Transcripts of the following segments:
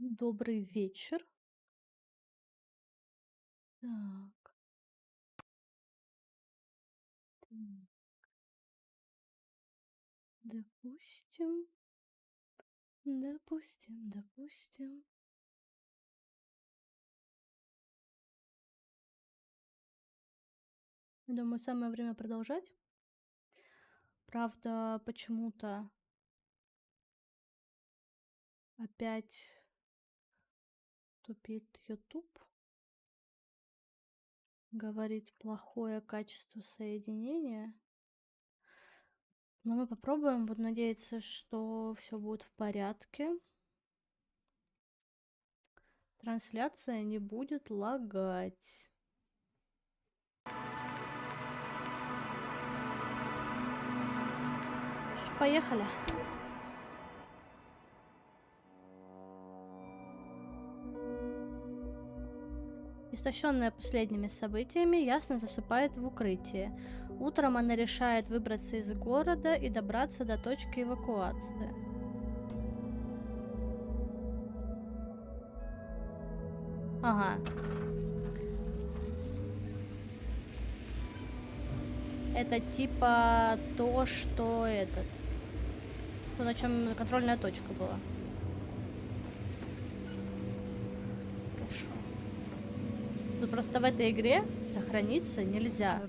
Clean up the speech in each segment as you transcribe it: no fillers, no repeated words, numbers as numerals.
Добрый вечер. Так, м, допустим, допустим. Думаю, самое время продолжать. Правда, почему-то опять тупит YouTube. Говорит плохое качество соединения. Но мы попробуем. Буду надеяться, что все будет в порядке. Трансляция не будет лагать. Что ж, поехали. Истощенная последними событиями, Ясна засыпает в укрытии. Утром она решает выбраться из города и добраться до точки эвакуации. Ага. Это типа то, что то, на чем контрольная точка была. Хорошо. Тут просто в этой игре сохраниться нельзя.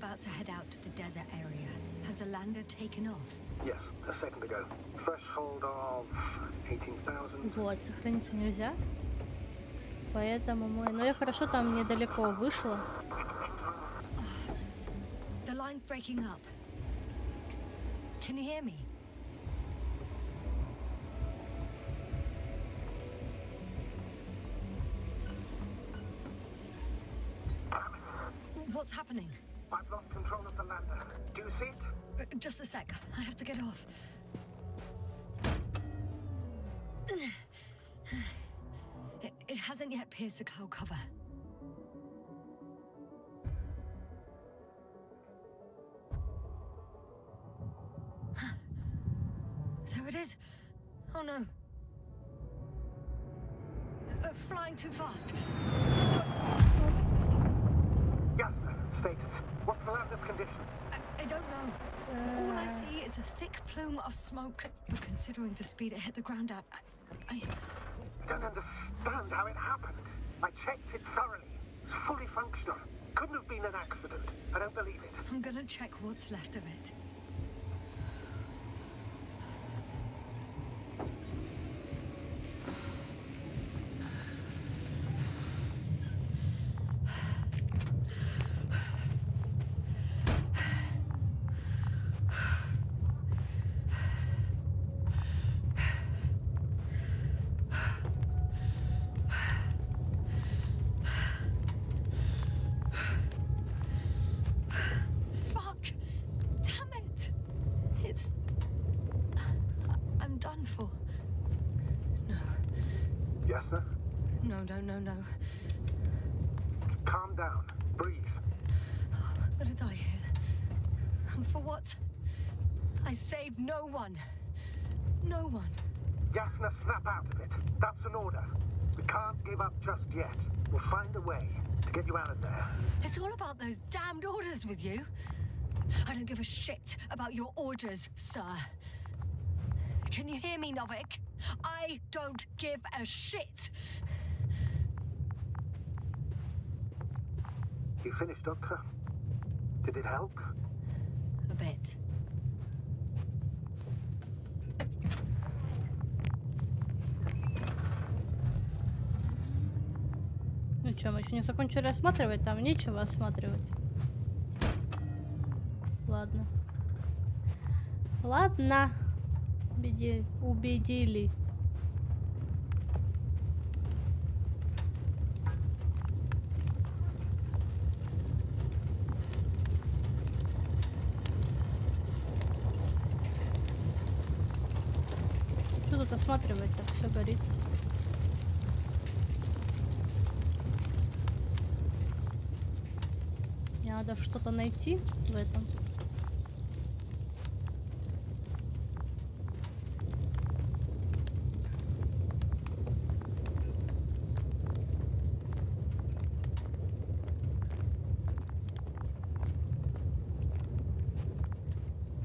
Вот, сохраниться нельзя. Поэтому мы... Но я хорошо там недалеко вышла. The line's breaking up. Can you hear me? What's happening? I've lost control of the lander. Do you see it? Just a sec. I have to get off. It hasn't yet pierced the cloud cover. There it is. Oh no. Flying too fast. It's got... Jasna, status. What's the lander's condition? I don't know. All I see is a thick plume of smoke. But considering the speed it hit the ground at, I don't understand how it happened. I checked it thoroughly. It's fully functional. Couldn't have been an accident. I don't believe it. I'm gonna check what's left of it. No. Calm down. Breathe. I'm gonna die here. And for what? I saved no one. No one. Jasna, snap out of it. That's an order. We can't give up just yet. We'll find a way to get you out of there. It's all about those damned orders with you. I don't give a shit about your orders, sir. Can you hear me, Novik? I don't give a shit. You finished, Doctor? Did it help? A bit. Ну что, мы еще не закончили осматривать? Там нечего осматривать. Ладно. Ладно. Убедили. Что тут осматривать? Так все горит. Мне надо что-то найти в этом.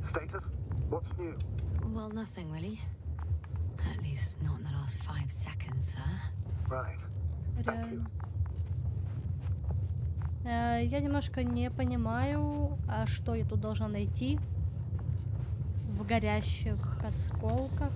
Status? What's new? Well, nothing really. At least not in the last 5 seconds, sir. Right. Thank you. Я немножко не понимаю, а что я тут должна найти в горящих осколках.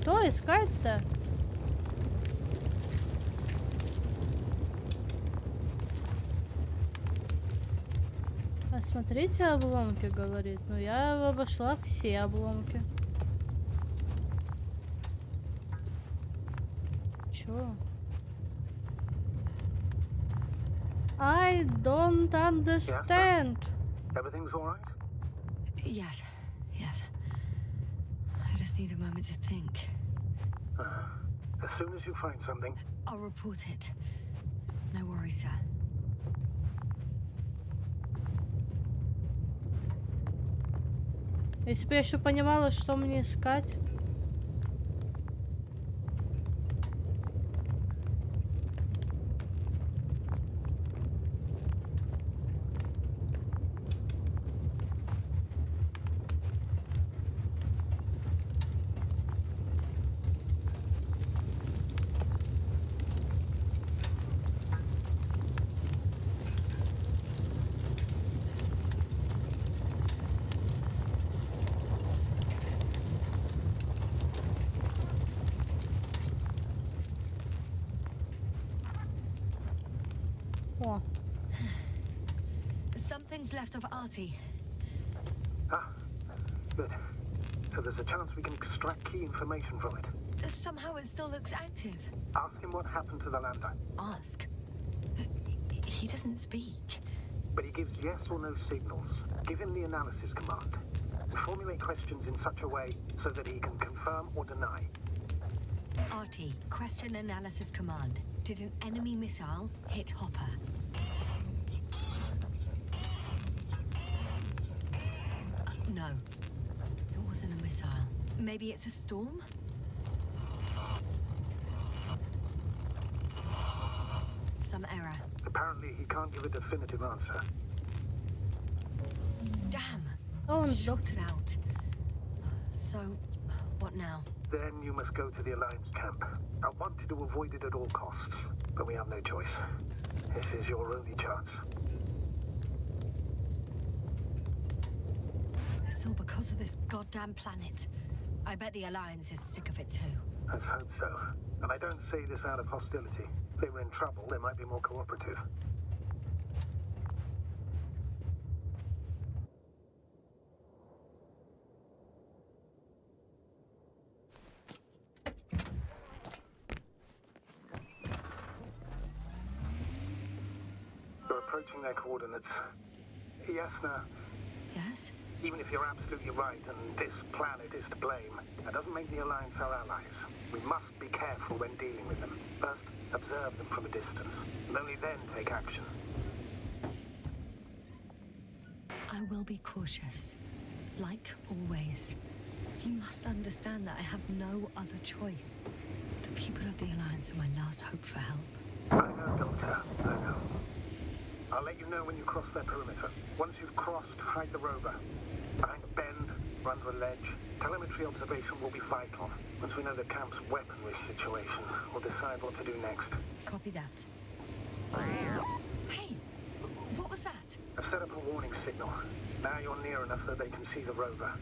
Что искать-то? Осмотрите обломки, говорит. Но я обошла все обломки. Чё? I don't understand. Everything's all right? Yes, yes. I just need a moment to think. As soon as you find something... I'll report it. No worries, sir. Если бы я еще понимала, что мне искать. О, Something's left of Artie. Ah, good. So there's a chance we can extract key information from it. Somehow it still looks active. Ask him what happened to the lander. Ask. He doesn't speak. But he gives yes or no signals. Give him the analysis command. Formulate questions in such a way so that he can confirm or deny. Artie, question analysis command. Did an enemy missile hit Hopper? No. It wasn't a missile. Maybe it's a storm? Some error. Apparently he can't give a definitive answer. Damn. он сдох. Shot it out. So, what now? Then you must go to the Alliance camp. I wanted to avoid it at all costs, but we have no choice. This is your only chance. It's all because of this goddamn planet. I bet the Alliance is sick of it too. Let's hope so. And I don't say this out of hostility. If they were in trouble, they might be more cooperative. We're approaching their coordinates. Yasna, Yes? even if you're absolutely right and this planet is to blame, that doesn't make the Alliance our allies. We must be careful when dealing with them. First, observe them from a distance, and only then take action. I will be cautious. Like always. You must understand that I have no other choice. The people of the Alliance are my last hope for help. I know, Doctor. I know. I'll let you know when you cross their perimeter. Once you've crossed, hide the rover. Behind a bend, run to a ledge. Telemetry observation will be vital. Once we know the camp's weaponry situation, we'll decide what to do next. Copy that. Hey! What was that? I've set up a warning signal. Now you're near enough that they can see the rover.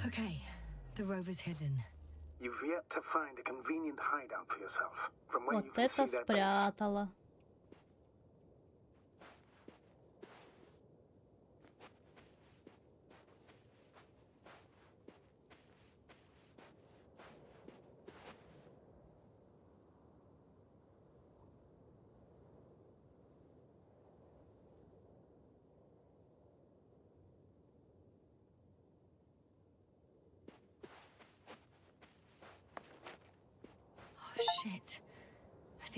Okay, the rover's hidden. You've yet to find a convenient hideout for yourself. From where you Вот can это see their base. спрятала.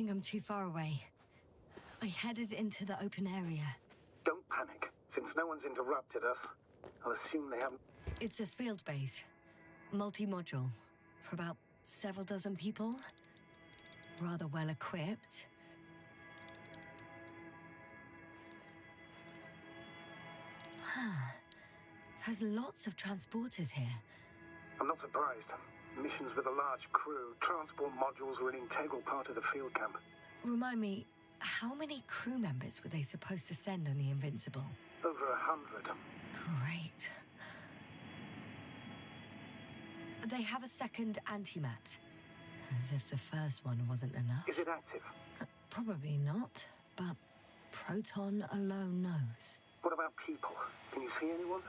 think I'm too far away. I headed into the open area. Don't panic. Since no one's interrupted us, I'll assume they haven't... It's a field base. Multi-module. For about several dozen people. Rather well equipped. There's lots of transporters here. I'm not surprised. Missions with a large crew, transport modules were an integral part of the field camp. Remind me, how many crew members were they supposed to send on the Invincible? Over 100. Great. They have a second antimat. As if the first one wasn't enough. Is it active? Probably not, but Proton alone knows. What about people? Can you see anyone?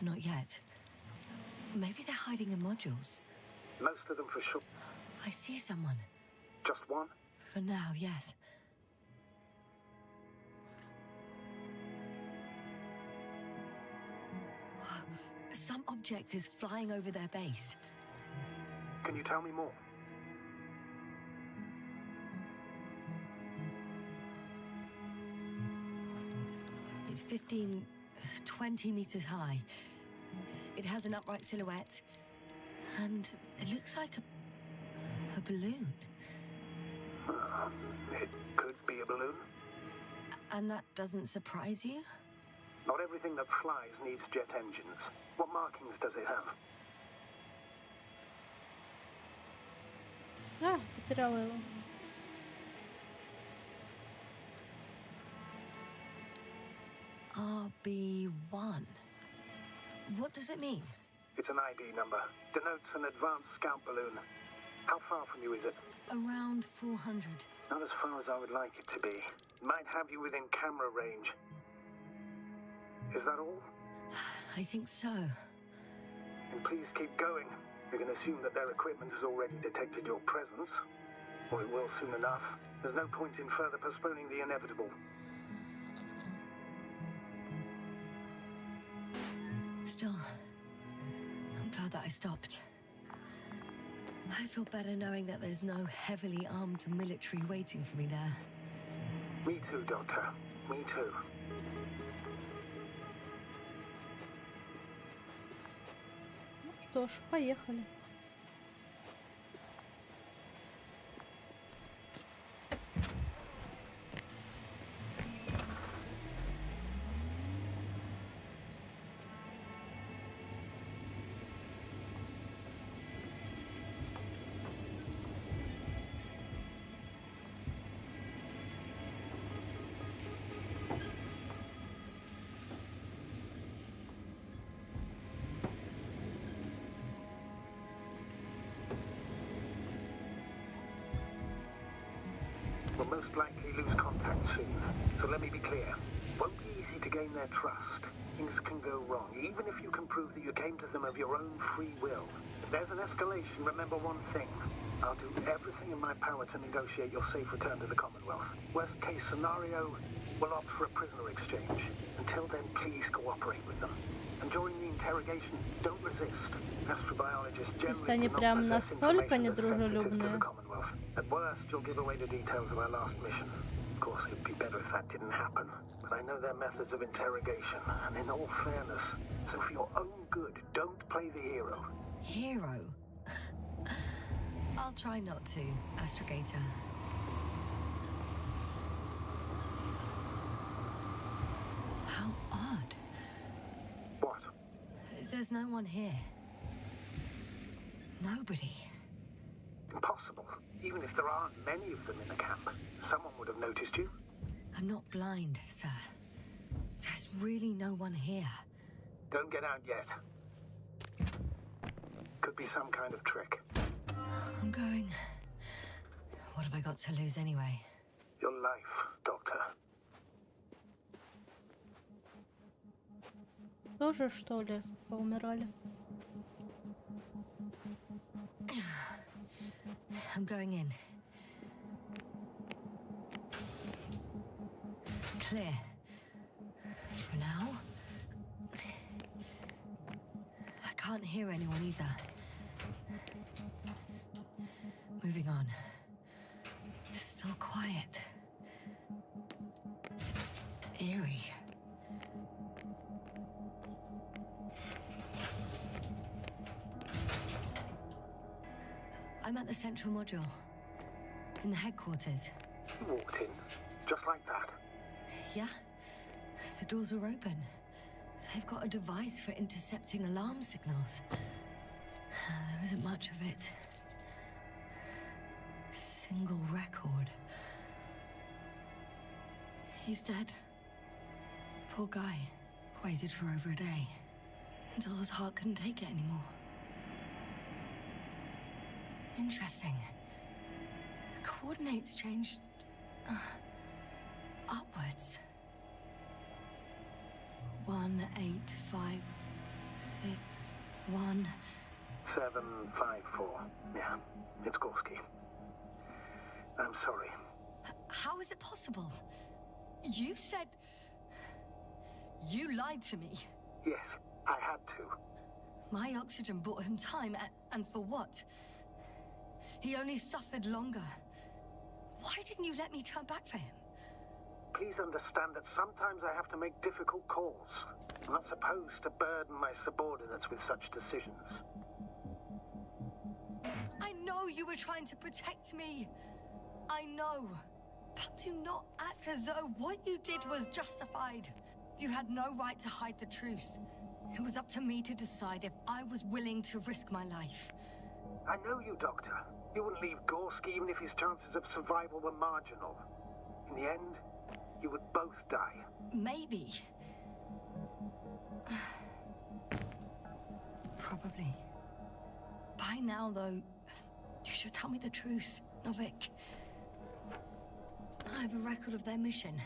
Not yet. Maybe they're hiding in modules. Most of them for sure. I see someone. Just one? For now, yes. Some object is flying over their base. Can you tell me more? It's 15, 20 meters high. It has an upright silhouette. And it looks like a balloon. It could be a balloon. And that doesn't surprise you? Not everything that flies needs jet engines. What markings does it have? А, потеряла его. RB1. What does it mean? It's an IB number. Denotes an advanced scout balloon. How far from you is it? Around 400. Not as far as I would like it to be. Might have you within camera range. Is that all? I think so. And please keep going. We can assume that their equipment has already detected your presence. Or it will soon enough. There's no point in further postponing the inevitable. Still, I'm glad that I stopped. I feel better knowing that there's no heavily armed military waiting for me there. Me too, Doctor. Me too. Ну что ж, поехали. We'll most likely lose contact soon. So let me be clear. Won't be easy to gain their trust. Things can go wrong, even if you can prove that you came to them of your own free will. If there's an escalation, remember one thing. I'll do everything in my power to negotiate your safe return to the Commonwealth. Worst case scenario, we'll opt for a prisoner exchange. Until then, please cooperate with them. And during the interrogation, don't resist. Astrobiologists generally do not possess information that's sensitive to the Commonwealth. At worst, you'll give away the details of our last mission. Of course, it'd be better if that didn't happen. But I know their methods of interrogation, and in all fairness, so for your own good, don't play the hero. Hero? I'll try not to, Astrogator. How odd. What? There's no one here. Nobody. Impossible. Even if there aren't many of them in the camp, someone would have noticed you. I'm not blind, sir. There's really no one here. Don't get out yet. Could be some kind of trick. I'm going. What have I got to lose anyway? Your life, Doctor. Тоже, что ли, поумирали? I'm going in. Clear. For now. I can't hear anyone either. Moving on. still quiet. It's eerie. I'm at the central module, in the headquarters. You walked in, just like that. Yeah, the doors were open. They've got a device for intercepting alarm signals. There isn't much of it. Single record. He's dead. Poor guy. Waited for over a day. Until his heart couldn't take it anymore. Interesting. The coordinates changed... upwards. 1, 8, 5, 6, 1... 7, 5, 4. Yeah, it's Gorski. I'm sorry. How is it possible? You said... You lied to me. Yes, I had to. My oxygen bought him time, and for what? He only suffered longer. Why didn't you let me turn back for him? Please understand that sometimes I have to make difficult calls. I'm not supposed to burden my subordinates with such decisions. I know you were trying to protect me. I know. But do not act as though what you did was justified. You had no right to hide the truth. It was up to me to decide if I was willing to risk my life. I know you, Doctor. You wouldn't leave Gorski even if his chances of survival were marginal. In the end, you would both die. Maybe. Probably. By now, though, you should tell me the truth, Novik. I have a record of their mission.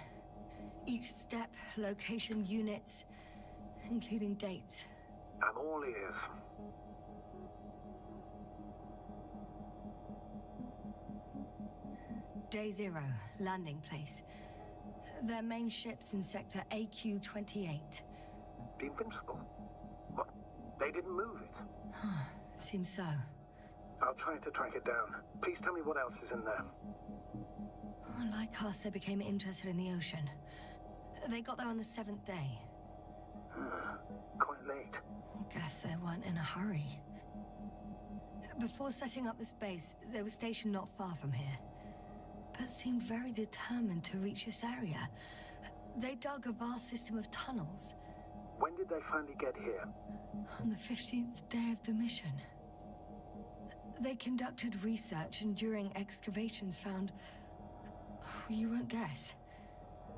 Each step, location, units, including dates. I'm all ears. Day 0, landing place. Their main ship's in sector AQ-28. The Invincible? What? They didn't move it? Seems so. I'll try to track it down. Please tell me what else is in there. Like us, they became interested in the ocean. They got there on the 7th day. Quite late. Guess they weren't in a hurry. Before setting up this base, they were stationed not far from here. But seemed very determined to reach this area. They dug a vast system of tunnels. When did they finally get here? On the 15th day of the mission. They conducted research and during excavations found... you won't guess.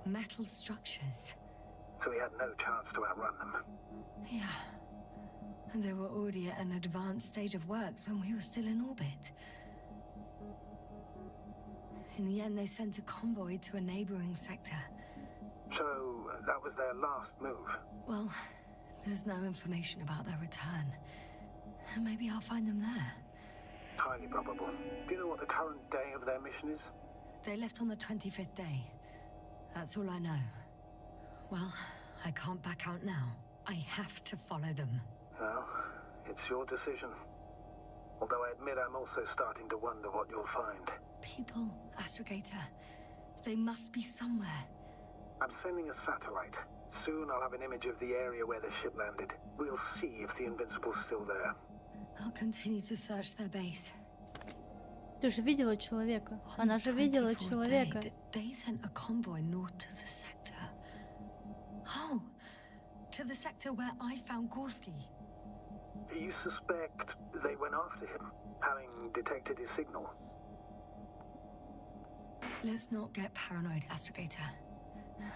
Metal structures. So we had no chance to outrun them. Yeah. And they were already at an advanced stage of works when we were still in orbit. In the end, they sent a convoy to a neighboring sector. So, that was their last move? Well, there's no information about their return. Maybe I'll find them there. Highly probable. Do you know what the current day of their mission is? They left on the 25th day. That's all I know. Well, I can't back out now. I have to follow them. Well, it's your decision. Although I admit I'm also starting to wonder what you'll find. People, Astrogator. They must be somewhere. I'm sending a satellite. Soon I'll have an image of the area where the ship landed. We'll see if the Invincible's still there. I'll continue to search their base. Ты же видела человека. Она же видела человека. They sent a convoy north to the sector. Oh, to the sector where I found Gorski. You suspect they went after him, having detected his signal? Let's not get paranoid, Astrogator.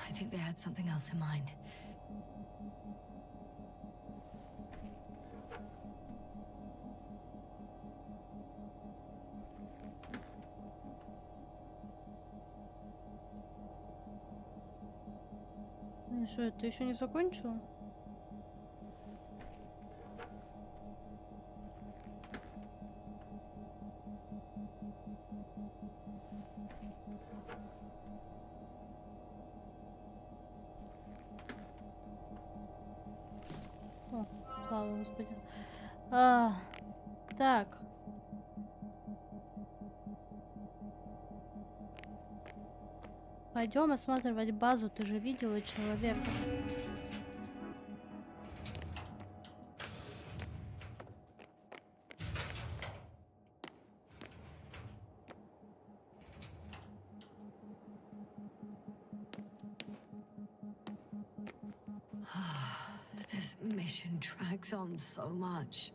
I think they had something else in mind. Ну что, это еще не закончила? О, слава Господи. Так. Пойдем осматривать базу, ты же видела человека. This mission drags on so much.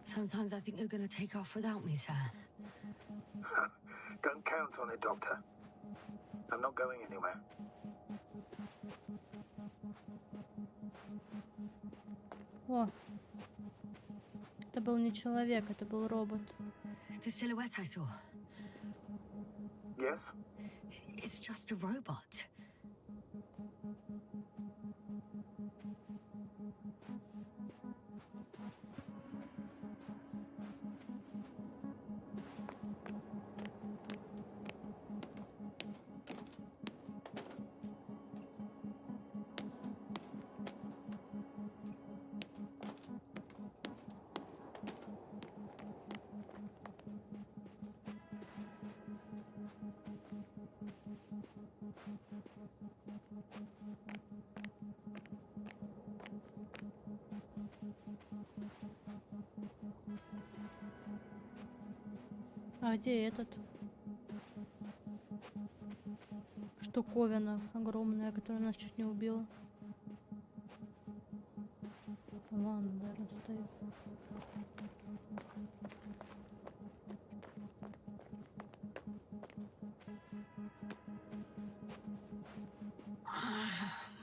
Sometimes I think you're gonna take off without me, sir. Don't count on it, Doctor. I'm not going anywhere. О, это был не человек, это был робот. The silhouette I saw. Yes? It's just a robot. А где этот? Штуковина огромная, которая нас чуть не убила. Лана, наверное, стоит.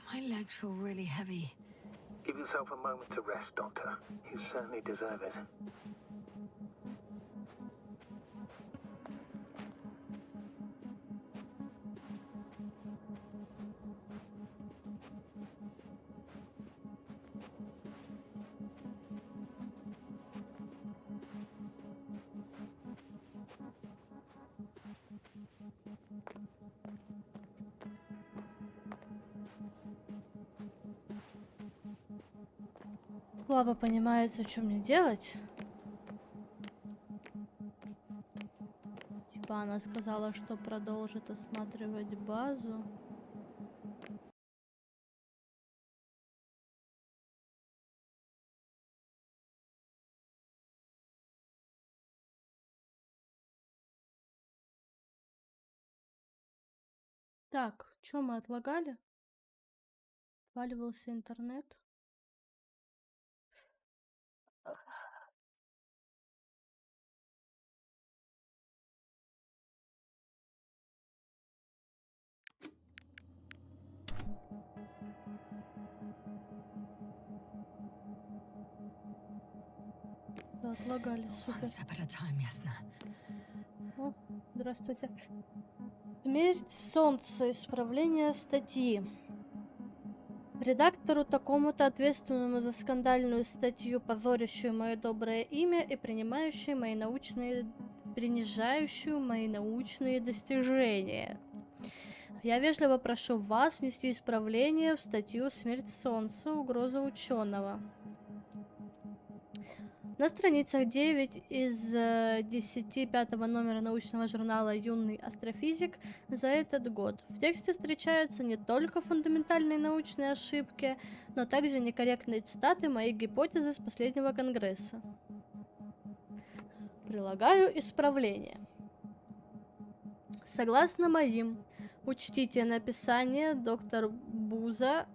My legs feel really heavy. Give yourself a moment to rest, Doctor. You certainly deserve it. Слабо понимается, что мне делать. Типа она сказала, что продолжит осматривать базу. Так, что мы отлагали? Отваливался интернет. Да, отлагали, One супер. step at a time, Yasna. О, здравствуйте. Смерть солнца. Исправление статьи. Редактору такому-то, ответственному за скандальную статью, позорящую мое доброе имя и принижающую мои научные достижения. Я вежливо прошу вас внести исправление в статью «Смерть солнца. Угроза ученого». На страницах 9 из 10 пятого номера научного журнала «Юный астрофизик» за этот год в тексте встречаются не только фундаментальные научные ошибки, но также некорректные цитаты моей гипотезы с последнего конгресса. Прилагаю исправление. Согласно моим, учтите написание доктор Буза,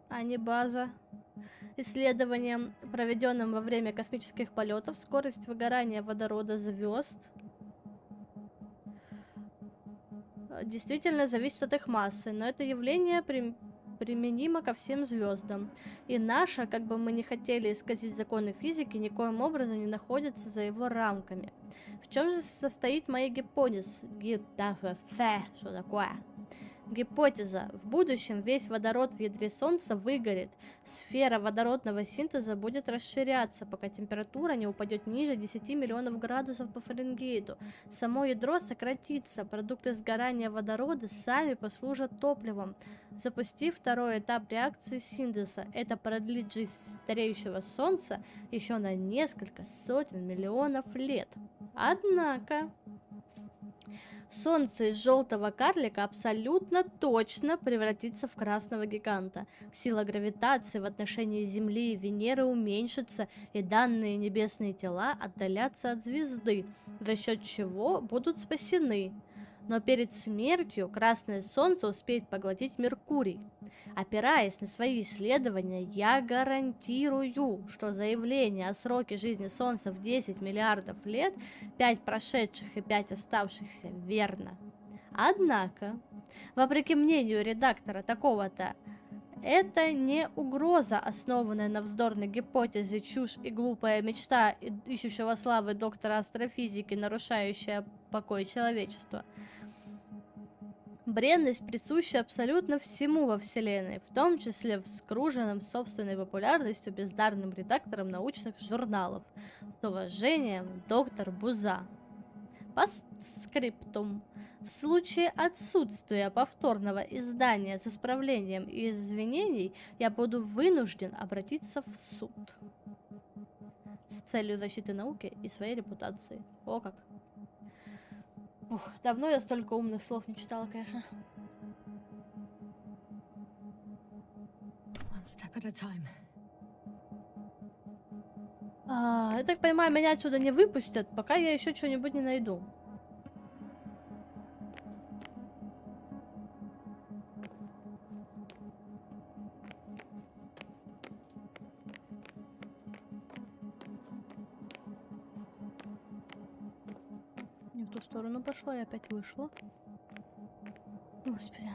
а не База, исследованием, проведенным во время космических полетов, скорость выгорания водорода звезд действительно зависит от их массы, но это явление применимо ко всем звездам. И наша, как бы мы ни хотели исказить законы физики, никоим образом не находится за его рамками. В чем же состоит моя гипотеза? Что такое? Гипотеза. В будущем весь водород в ядре Солнца выгорит. Сфера водородного синтеза будет расширяться, пока температура не упадет ниже 10 миллионов градусов по Фаренгейту. Само ядро сократится. Продукты сгорания водорода сами послужат топливом, запустив второй этап реакции синтеза. Это продлит жизнь стареющего Солнца еще на несколько сотен миллионов лет. Однако Солнце из желтого карлика абсолютно точно превратится в красного гиганта. Сила гравитации в отношении Земли и Венеры уменьшится, и данные небесные тела отдалятся от звезды, за счет чего будут спасены. Но перед смертью красное солнце успеет поглотить Меркурий. Опираясь на свои исследования, я гарантирую, что заявление о сроке жизни Солнца в 10 миллиардов лет, 5 прошедших и 5 оставшихся, верно. Однако, вопреки мнению редактора такого-то, это не угроза, основанная на вздорной гипотезе, чушь и глупая мечта ищущего славы доктора астрофизики, нарушающая покой человечества. Бренность присуща абсолютно всему во Вселенной, в том числе вскруженным собственной популярностью бездарным редактором научных журналов. С уважением, доктор Буза. Постскриптум. В случае отсутствия повторного издания с исправлением и извинений, я буду вынужден обратиться в суд. С целью защиты науки и своей репутации. О как! Ух, давно я столько умных слов не читала, конечно. One step at a time. Я так понимаю, меня отсюда не выпустят, пока я еще что-нибудь не найду. Не в ту сторону пошла и опять вышла. Господи.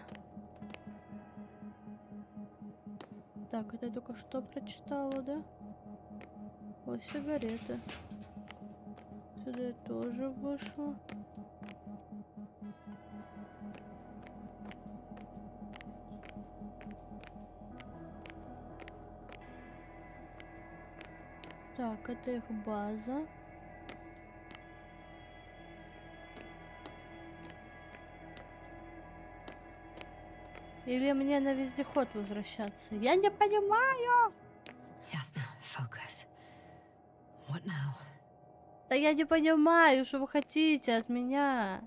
Так, это я только что прочитала, да? Ой, сигареты. Сюда я тоже вышла. Так, это их база. Или мне на вездеход возвращаться? Я не понимаю! Yes, now focus. What now? Да я не понимаю, что вы хотите от меня.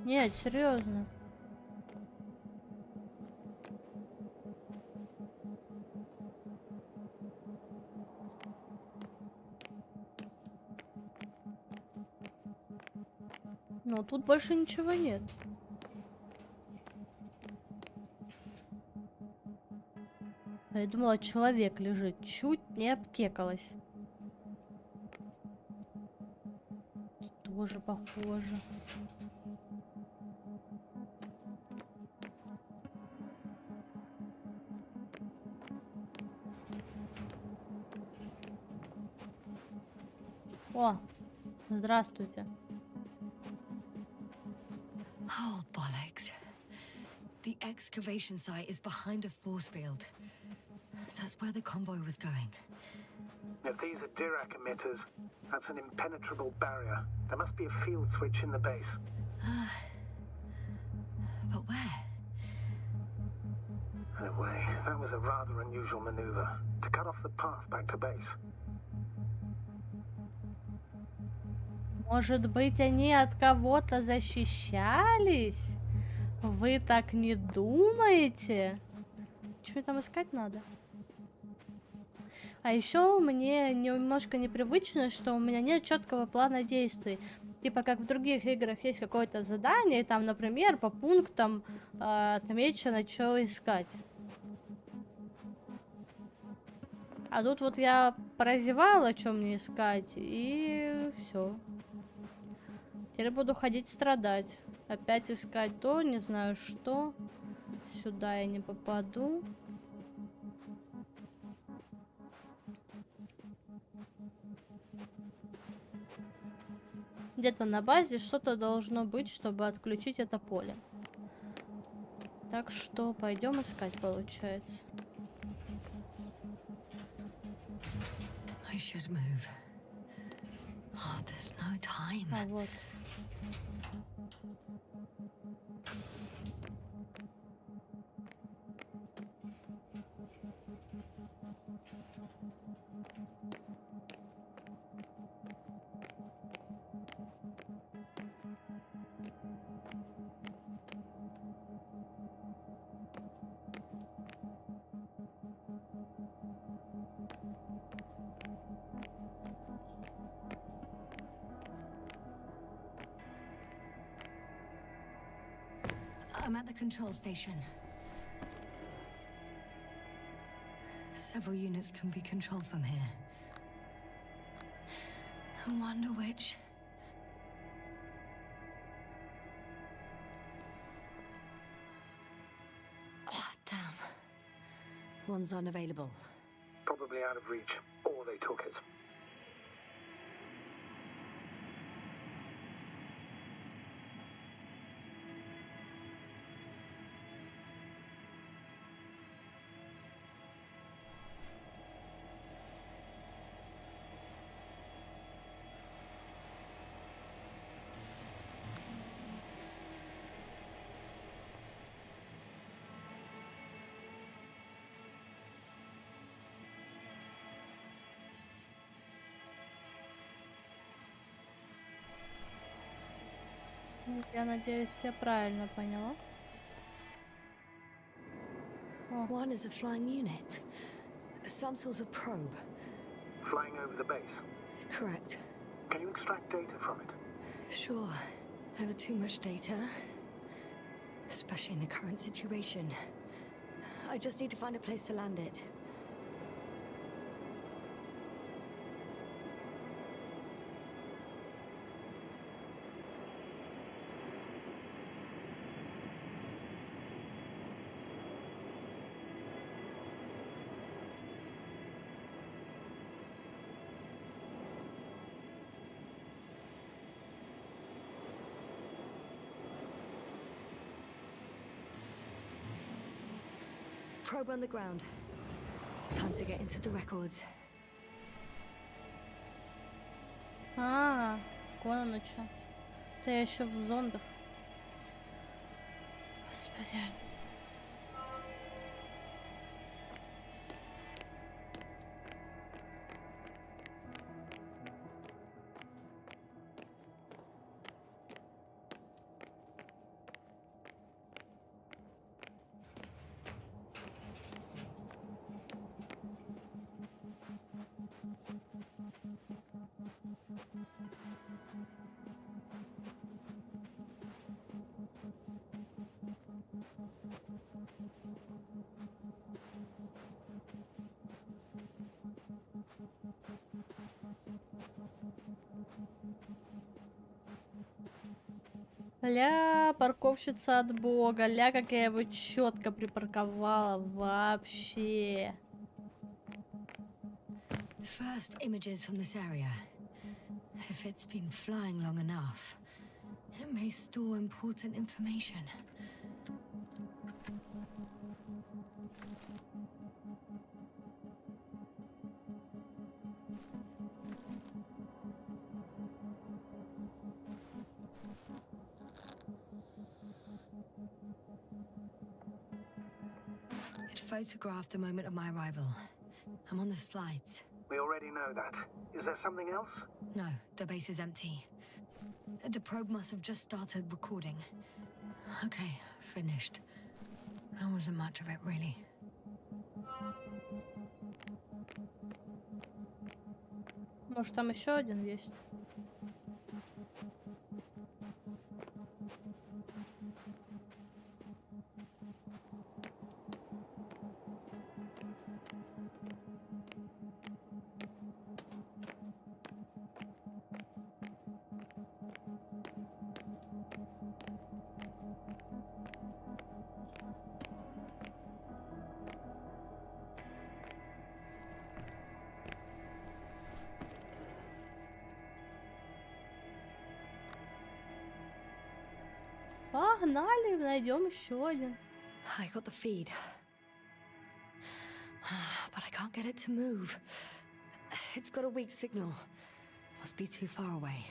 Нет, серьезно. Но тут больше ничего нет. Я думала, человек лежит. Чуть не обкекалась. Тоже похоже. О, здравствуйте. Oh, bollocks. The excavation site is behind a force field. That's where the convoy was going. If these are Dirac emitters, that's an impenetrable barrier. There must be a field switch in the base. But where? In a way, that was a rather unusual maneuver, to cut off the path back to base. Может быть, они от кого-то защищались? Вы так не думаете? Что мне там искать надо? А еще мне немножко непривычно, что у меня нет четкого плана действий. Типа как в других играх есть какое-то задание, и там, например, по пунктам отмечено, что искать. А тут вот я прозевала, что мне искать, и все. Теперь буду ходить страдать. Опять искать то, не знаю что. Сюда я не попаду. Где-то на базе что-то должно быть, чтобы отключить это поле. Так что пойдем искать, получается. I should move. Oh, there's no time. А вот. I'm at the control station. Several units can be controlled from here. I wonder which. Oh, damn. One's unavailable. Probably out of reach, or they took it. Я надеюсь, я правильно поняла. One is a flying unit. Some sort of probe. Flying over the base. Correct. Can you extract data from it? Sure. Never too much data. Especially in the current situation. I just need to find a place to land it. Probe on the ground. Time to get into the records. Вон оно чё. Да я еще в зондах. Господи. Ля, парковщица от бога. Ля, как я его четко припарковала. Вообще. First images from this area. If it's been flying long enough, it may store important information. It photographed the moment of my arrival. I'm on the slides. We already know that. Is there something else? No, the base is empty. The probe must have just started recording. Okay, finished. That wasn't much of it, really. Может, там еще один есть? Погнали, найдем еще один. I got the feed. But I can't get it to move. It's got a weak signal. Must be too far away.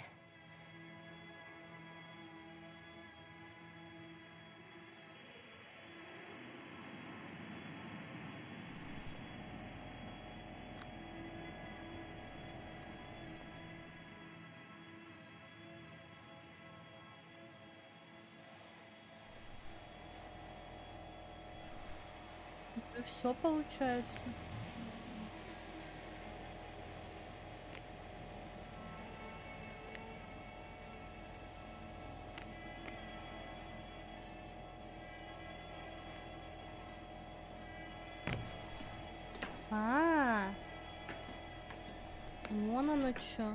И все получается. А, вон оно чё.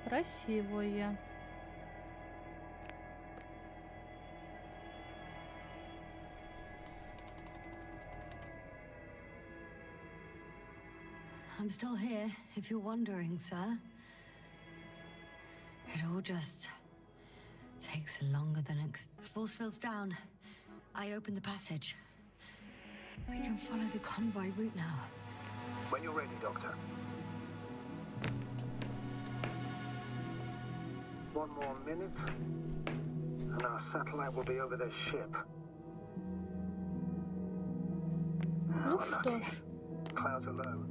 Красивое. I'm still here, if you're wondering, sir. It all just takes longer than force field's down. I opened the passage. We can follow the convoy route now. When you're ready, Doctor. One more minute, and our satellite will be over their ship. Ну How что lucky. ж. Clouds are low.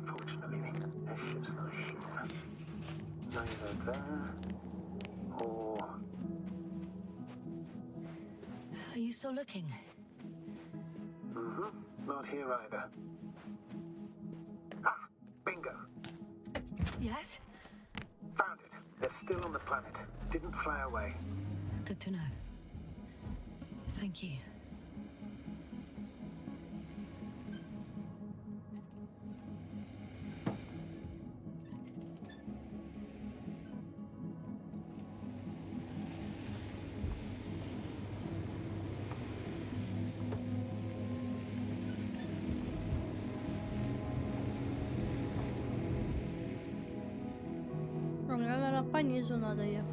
Fortunately, their ship's not here. Neither there or... Are you still looking? Not here either. Ah, bingo. Yes? Found it. They're still on the planet. Didn't fly away. Good to know. Thank you. Мне, наверное, по низу надо ехать.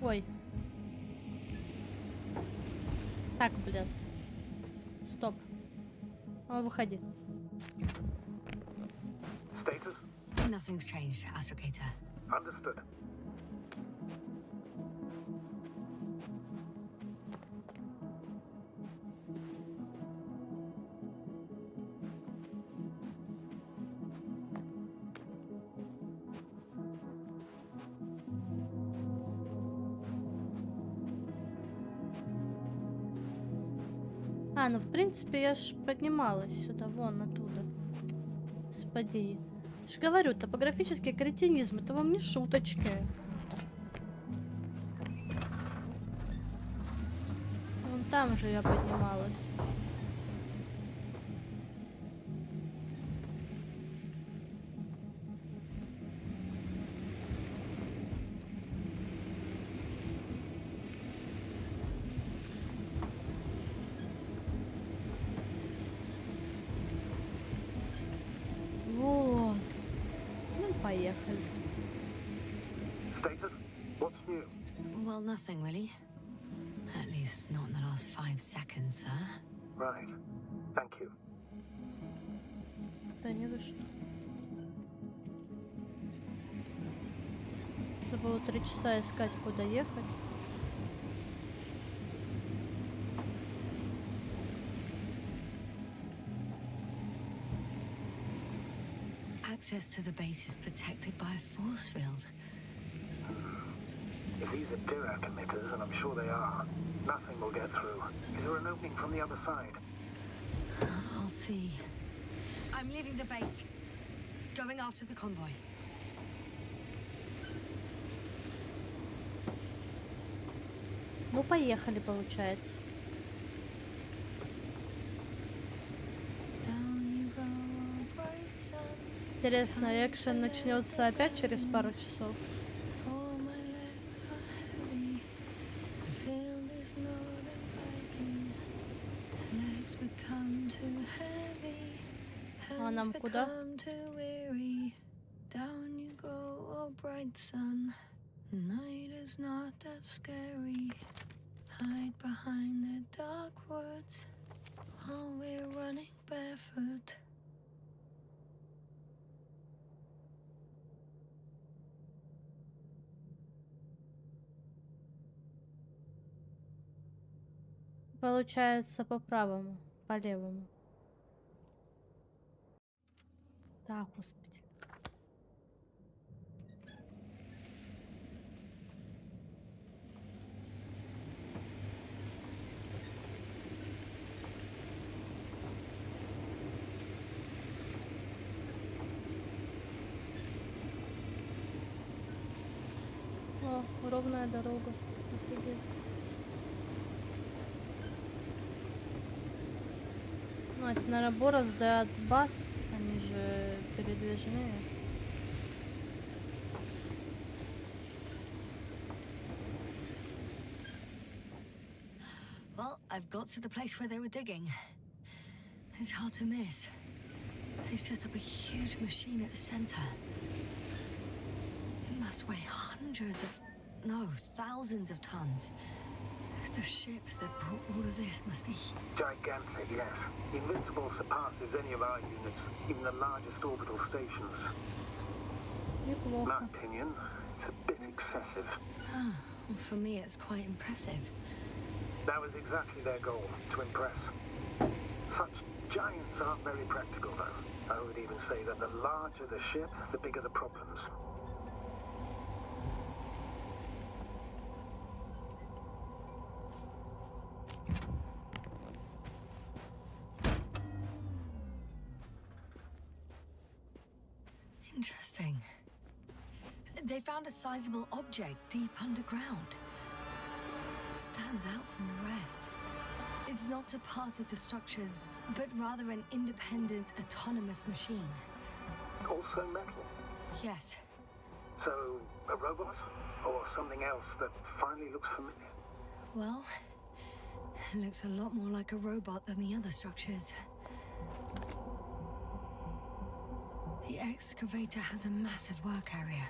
Ой. Так, блядь. Стоп. О, выходи. Status? Nothing's changed, Astrogator. Understood. А, ну в принципе я ж поднималась сюда, вон оттуда. Господи. Я ж говорю, топографический кретинизм, это вам не шуточки. Вон там же я поднималась. Вот. Ну и поехали. Status? What's new? Well, nothing really. At least not in the last 5 seconds, sir. Right. Thank you. Да не вы что. Надо было 3 часа искать, куда ехать. Access to the base is protected by a force field. If these are Dirac emitters, and I'm sure they are, nothing will get through. Is there an opening from the other side? I'll see. I'm leaving the base. Going after the convoy. Ну, поехали, получается. Интересно, экшен начнется опять через пару часов. А нам куда? Night is not that scary. Hide behind the dark woods while we're running barefoot. Получается по правому, по левому. Так, господи. О, ровная дорога. Офигеть. Ну, это, наверное, борозды от баз. Они же передвижные. Well, I've got to the place where they were digging. It's hard to miss. They set up a huge machine at the center. It must weigh hundreds of, no, thousands of tons. The ship that brought all of this must be... Gigantic, yes. Invincible surpasses any of our units, even the largest orbital stations. In Неплохо. my opinion, it's a bit excessive. Oh, well, for me, it's quite impressive. That was exactly their goal, to impress. Such giants aren't very practical, though. I would even say that the larger the ship, the bigger the problems. Interesting. They found a sizable object deep underground. Stands out from the rest. It's not a part of the structures, but rather an independent, autonomous machine. Also metal. Yes. So, a robot? Or something else that finally looks familiar? Well, it looks a lot more like a robot than the other structures. The excavator has a massive work area.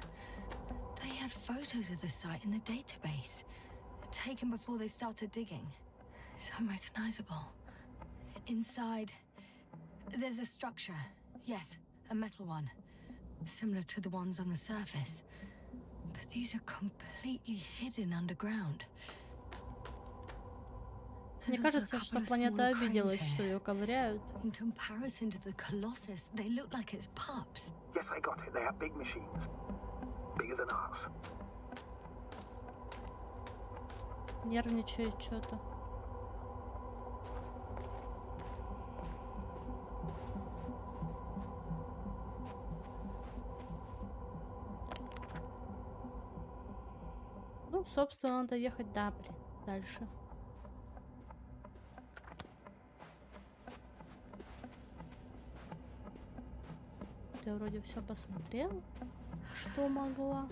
They had photos of the site in the database, taken before they started digging. It's unrecognizable. Inside, there's a structure. Yes, a metal one. Similar to the ones on the surface. But these are completely hidden underground. Мне There's also a кажется, что couple of планета smaller cranes обиделась, что here. ее ковыряют. In comparison to the Colossus, they look like its pups. Yes, I got it. They have big machines. Bigger than ours. Нервничает что-то. Ну, собственно, надо ехать, да, блин, дальше. Я вроде все посмотрела, что могла.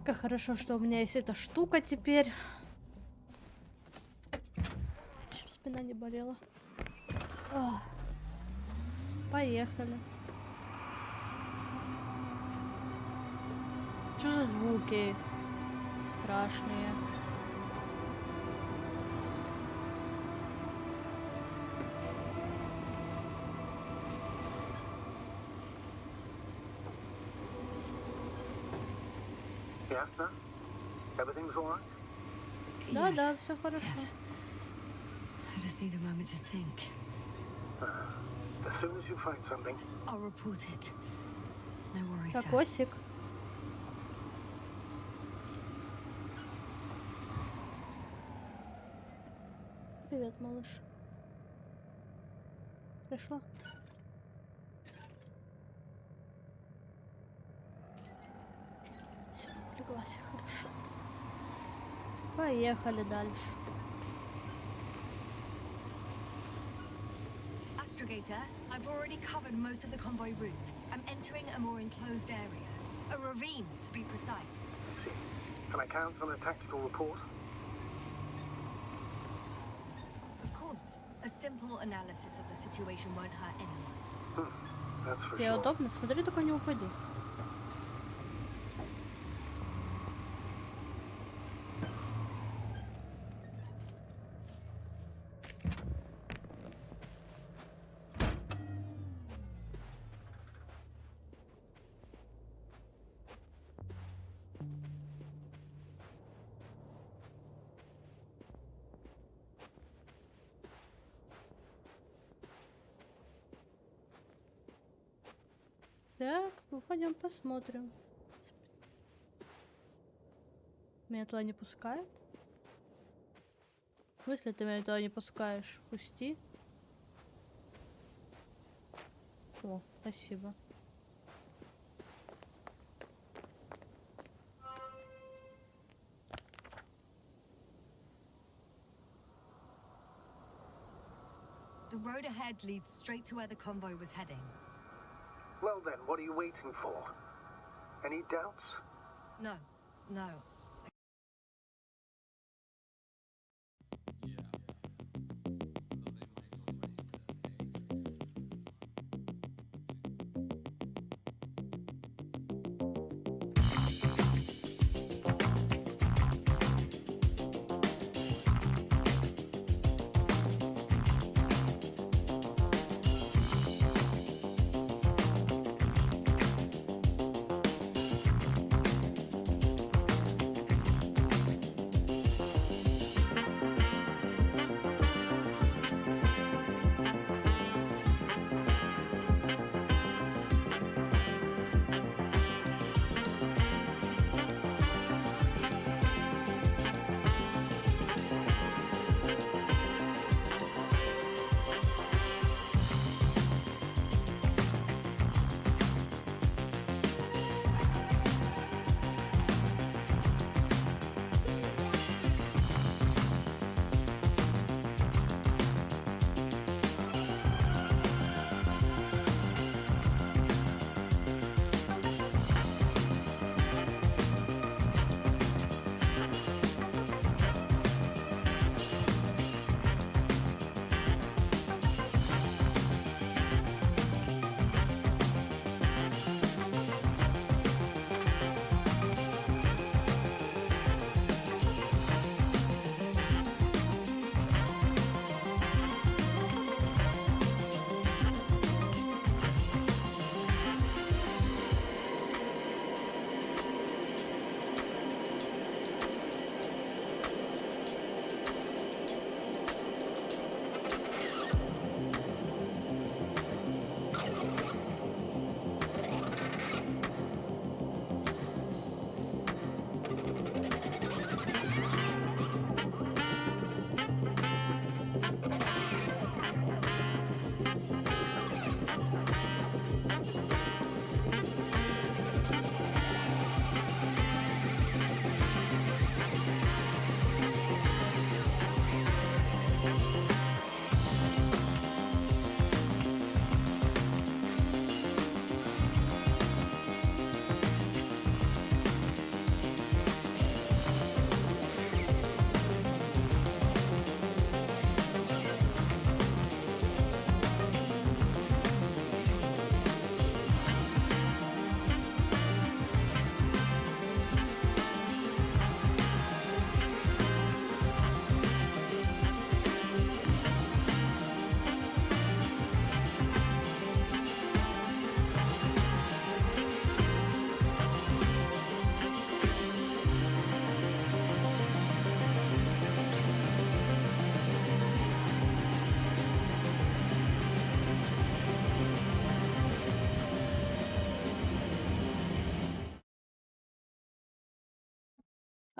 Как хорошо, что у меня есть эта штука теперь. Чтоб спина не болела. Ах. Поехали. Что за звуки страшные? Ясно? Everything's all right? Да, Yes. да, все хорошо. Yes. I just need a moment to think. As soon as you find something, I'll report it. No worries, sir. Кокосик. Привет, малыш. Пришла? Все, леглась, хорошо. Поехали дальше. Astrogator, I've already covered most of the convoy route. I'm entering a more enclosed area. A ravine, to be precise. let's see. Can I count on a tactical report? Of course, a simple analysis of the situation won't hurt anyone. That's for Тебе sure. удобно? Смотри, только не упади. Так, ну пойдем посмотрим. Меня туда не пускают? В смысле ты меня туда не пускаешь? Пусти. О, спасибо. The road ahead leads straight to where the convoy was heading. Well then, what are you waiting for? Any doubts? No, no.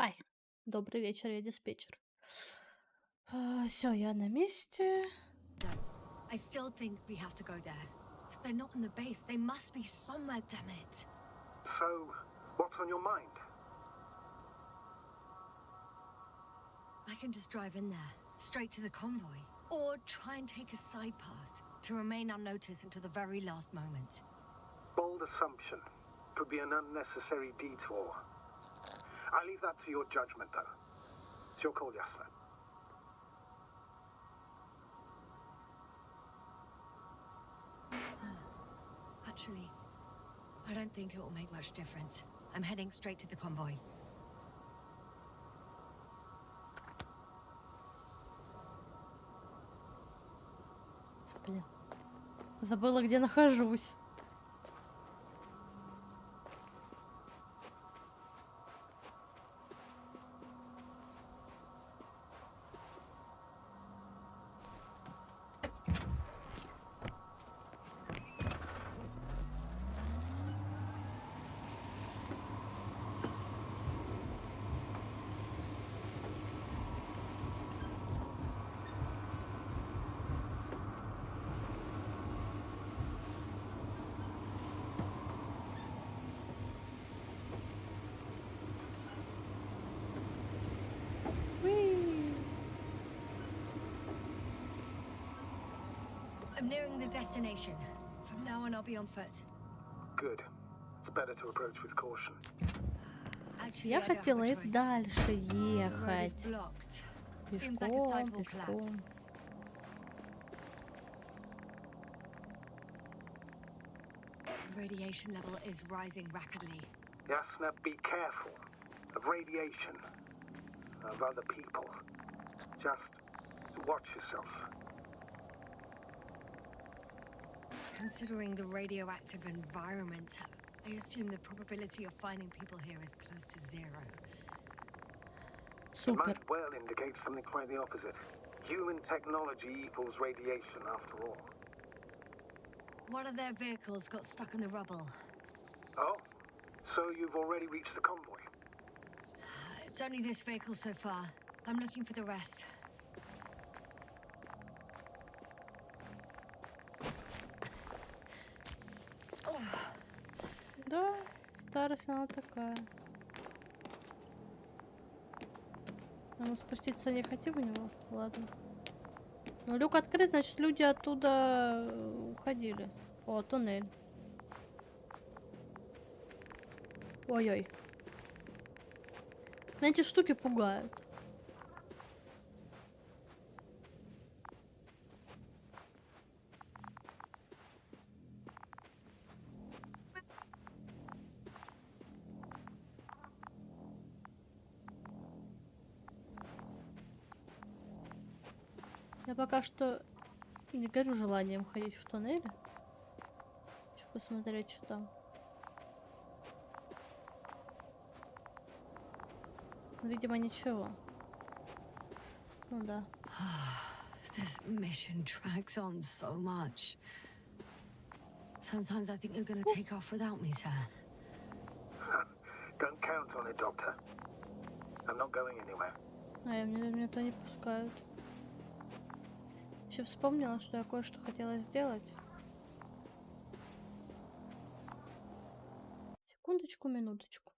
Ай, добрый вечер, я диспетчер. Все, я на месте. No. I still think we have to go there. If they're not in the base, they must be somewhere, damn it. So, what's on your mind? I can just drive in there, straight to the convoy. Or try and take a side path to remain unnoticed until the very last moment. Bold assumption. Could be an unnecessary detour. I leave that to your judgment, though. It's your call, Yasna. Actually, I don't think it will make much difference. I'm heading straight to the convoy. Господи. Забыла, где нахожусь. I'm nearing the destination. From now on, I'll be on foot. Good. It's better to approach with caution. Actually, Я I don't have хотела a и choice. дальше The road is ехать. blocked. Seems like a Пешком, sidewalk collapse. пешком. The radiation level is rising rapidly. Yasna, be careful of radiation, of other people. Just watch yourself. Considering the radioactive environment, I assume the probability of finding people here is close to zero. It Супер. might well indicate something quite the opposite. Human technology equals radiation, after all. One of their vehicles got stuck in the rubble. Oh, so you've already reached the convoy? It's only this vehicle so far. I'm looking for the rest. Да, старость она такая. А мы спуститься не хотим в него? Ладно. Ну, люк открыт, значит, люди оттуда уходили. О, туннель. Ой-ой. Меня эти штуки пугают. Я пока что не горю желанием ходить в туннель. Хочу посмотреть, что там. Видимо, ничего. Ну да. This mission drags on so much. Sometimes I think you're gonna take off without me, sir. Don't count on it, Doctor. I'm not going anywhere. А меня то не пускают. Еще вспомнила, что я кое-что хотела сделать. Секундочку, минуточку.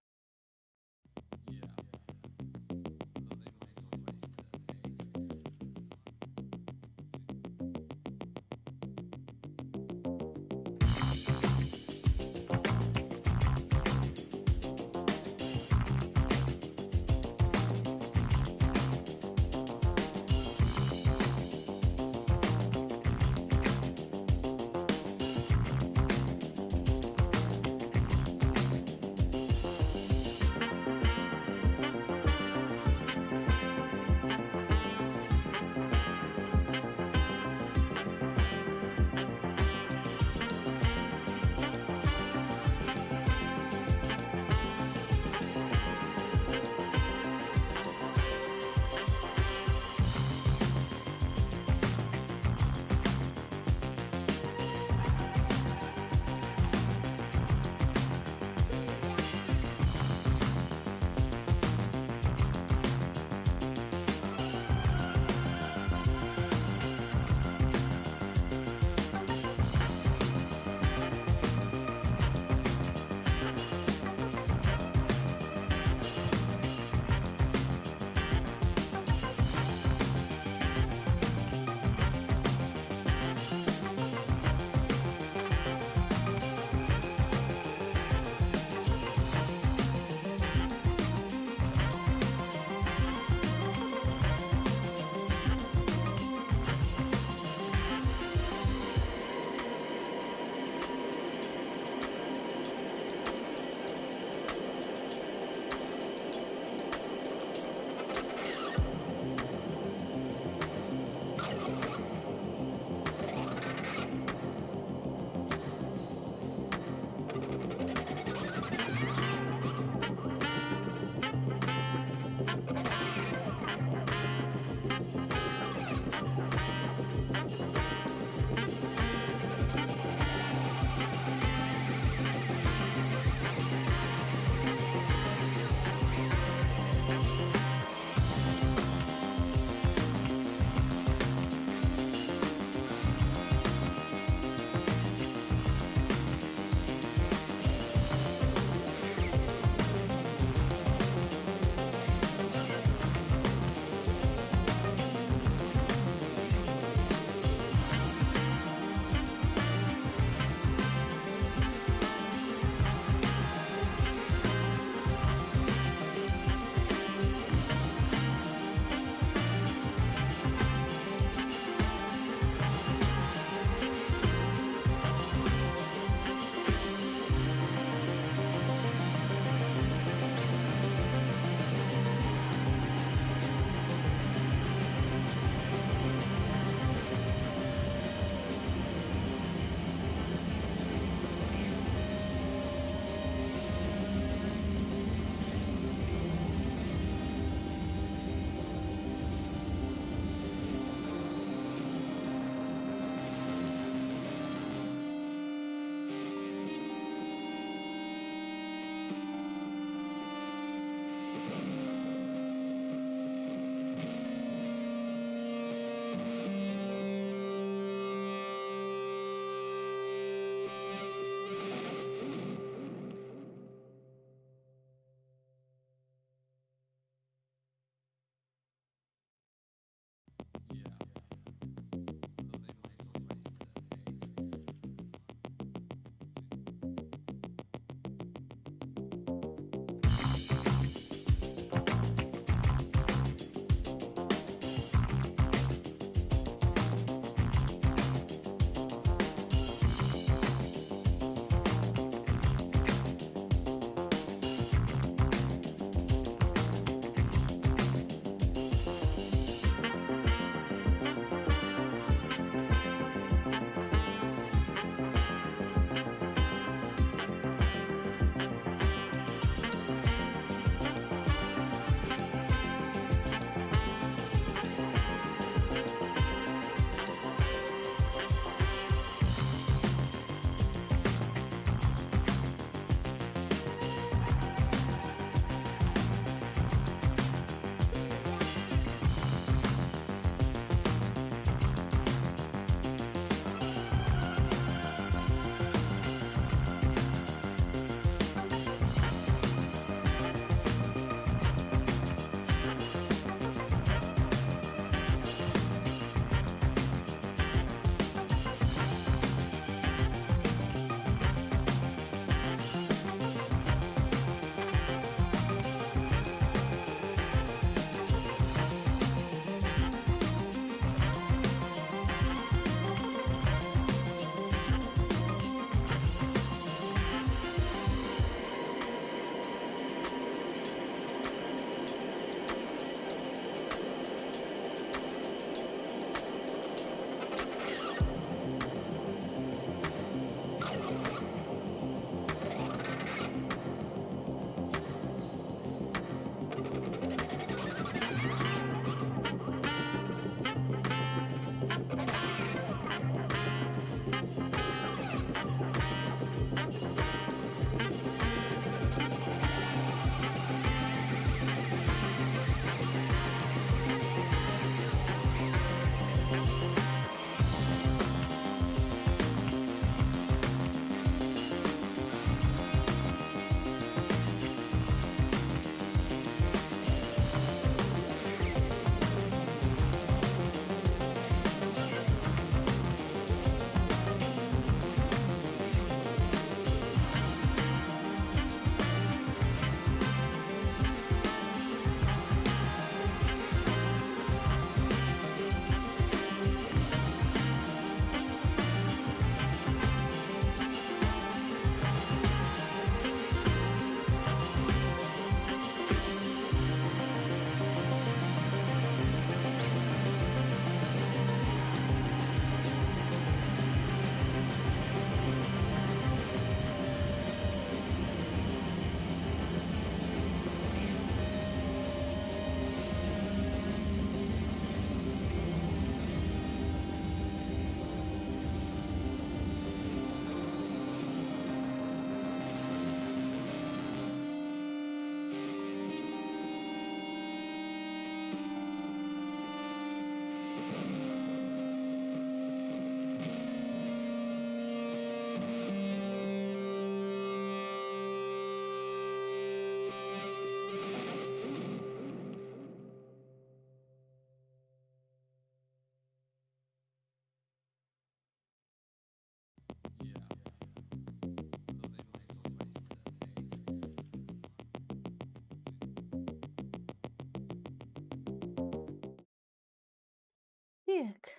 Так.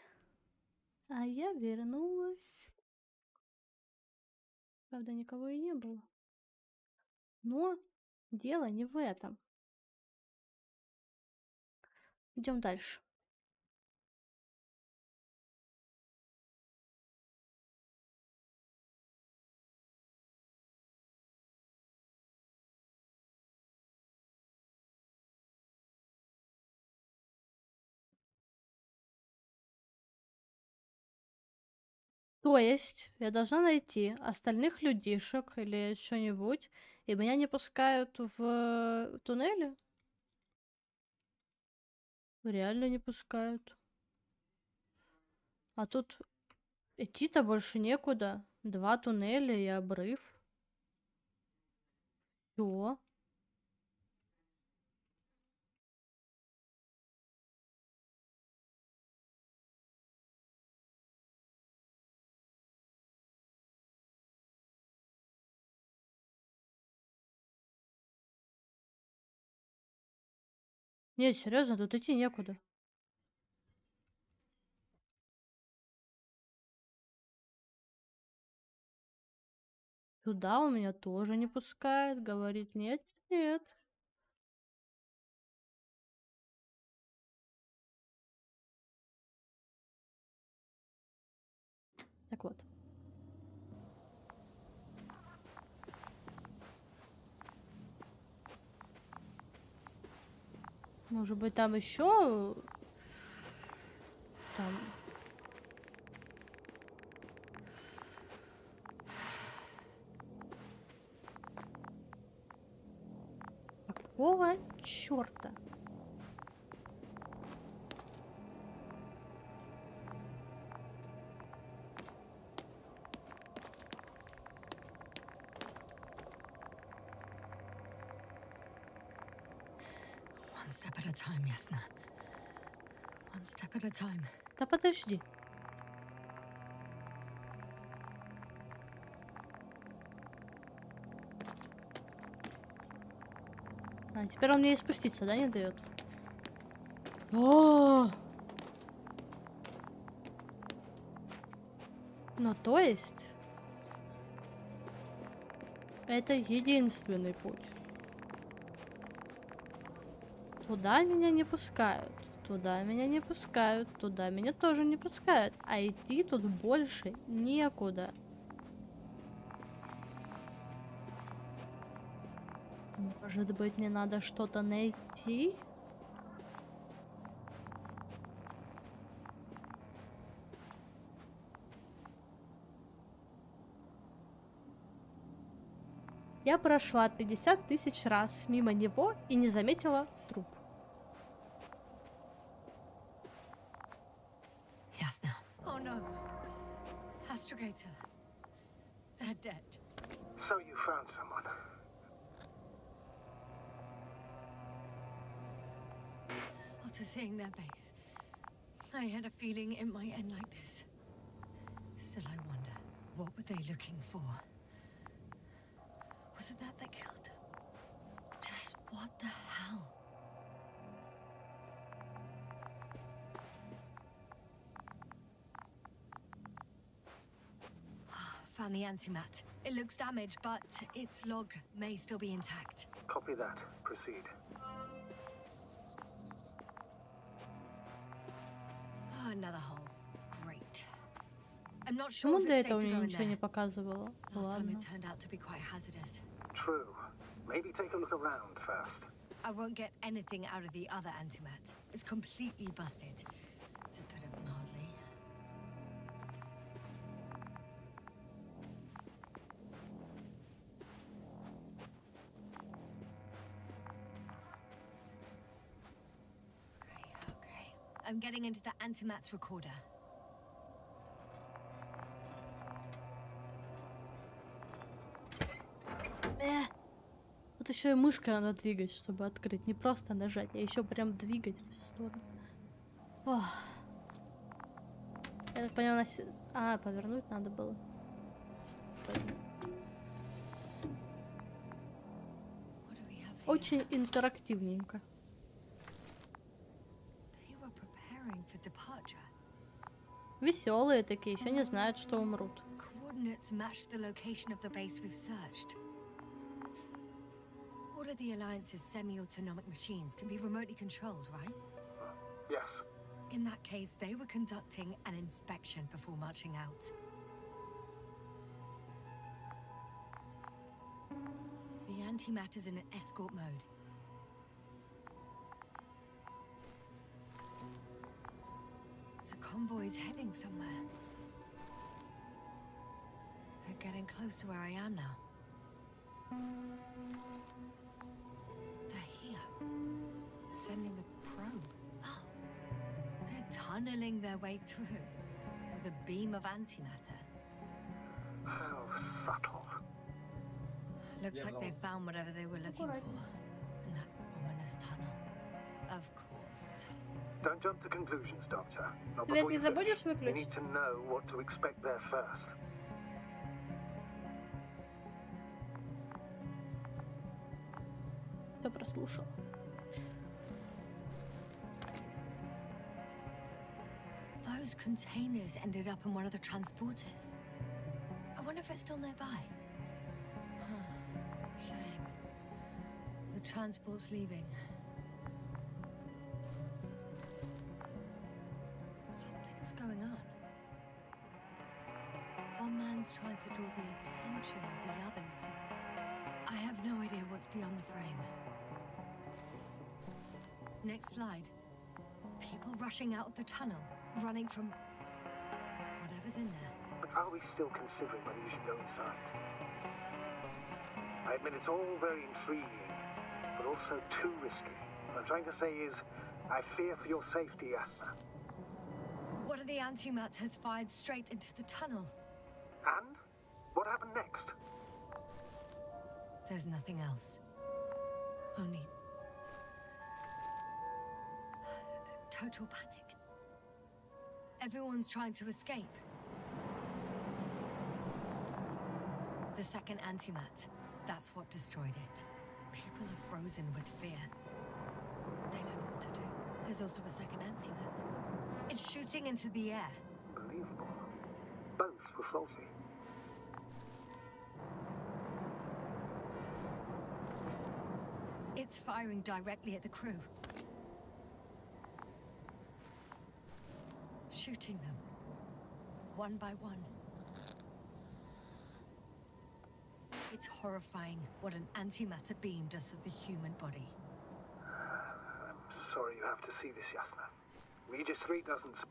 А я вернулась. Правда, никого и не было. Но дело не в этом. Идем дальше. То есть я должна найти остальных людишек или что-нибудь, и меня не пускают в туннели? Реально не пускают. А тут идти-то больше некуда. 2 туннеля и обрыв. Всё. Нет, серьезно, тут идти некуда. Туда у меня тоже не пускает. Говорит, нет, нет. Так вот. Может быть, там еще там. Какого черта? One step at a time, Yasna. One step at a time. Да подожди. А, теперь он мне и спуститься, да, не дает? О! Ну, то есть... Это единственный путь. Туда меня не пускают. Туда меня не пускают. Туда меня тоже не пускают. А идти тут больше некуда. Может быть, мне надо что-то найти? Я прошла 50 тысяч раз мимо него и не заметила труп. Yasna. Oh no. Astrogator. They're dead. So you found someone. After seeing their base, I had a feeling it might end like this. Still, I wonder, what were they looking for? Was it that killed them? Just what the hell? Found the antimat. It looks damaged, but its log may still be intact. Copy that. Proceed. Oh, another hole. Great. I'm not sure Почему if для it's этого safe to мне go in ничего не there. показывало? Last time Ладно. it turned out to be quite hazardous. True. Maybe take a look around first. I won't get anything out of the other antimat. It's completely busted, to put it mildly. Okay. I'm getting into the antimat's recorder. Тут еще и мышкой надо двигать, чтобы открыть. Не просто нажать, а еще прям двигать в сторону. Ох. Я так поняла, повернуть надо было. What do we have here? Очень интерактивненько. They were preparing for departure. Веселые такие, еще не знают, что умрут. Coordinates match the location of the base we've searched. All of the Alliance's semi-autonomic machines can be remotely controlled, right? Yes. In that case, they were conducting an inspection before marching out. The antimatter's in an escort mode. The convoy's heading somewhere. They're getting close to where I am now. They're here. Sending a probe. Oh. They're tunneling their way through with a beam of antimatter. How subtle. Looks like they found whatever they were looking for in that ominous tunnel. Of course. Don't jump to conclusions, Doctor. Not Привет, before не you забудешь finish. You need выключить? to know what to expect there first. Кто прослушал? Those containers ended up in one of the transporters. I wonder if it's still nearby. Shame. The transport's leaving. Something's going on. One man's trying to draw the attention of the others to... I have no idea what's beyond the frame. Next slide. People rushing out of the tunnel, running from whatever's in there. But are we still considering whether you should go inside? I admit it's all very intriguing, but also too risky. What I'm trying to say is, I fear for your safety, Yasna. One of the antimatters fired straight into the tunnel. And? What happened next? There's nothing else. Only... total panic. Everyone's trying to escape. The second antimat, that's what destroyed it. People are frozen with fear. They don't know what to do. There's also a second antimat. It's shooting into the air. Unbelievable. Both were faulty. It's firing directly at the crew. Shooting them. One by one. It's horrifying what an antimatter beam does to the human body. I'm sorry you have to see this, Yasna. Regis 3 doesn't...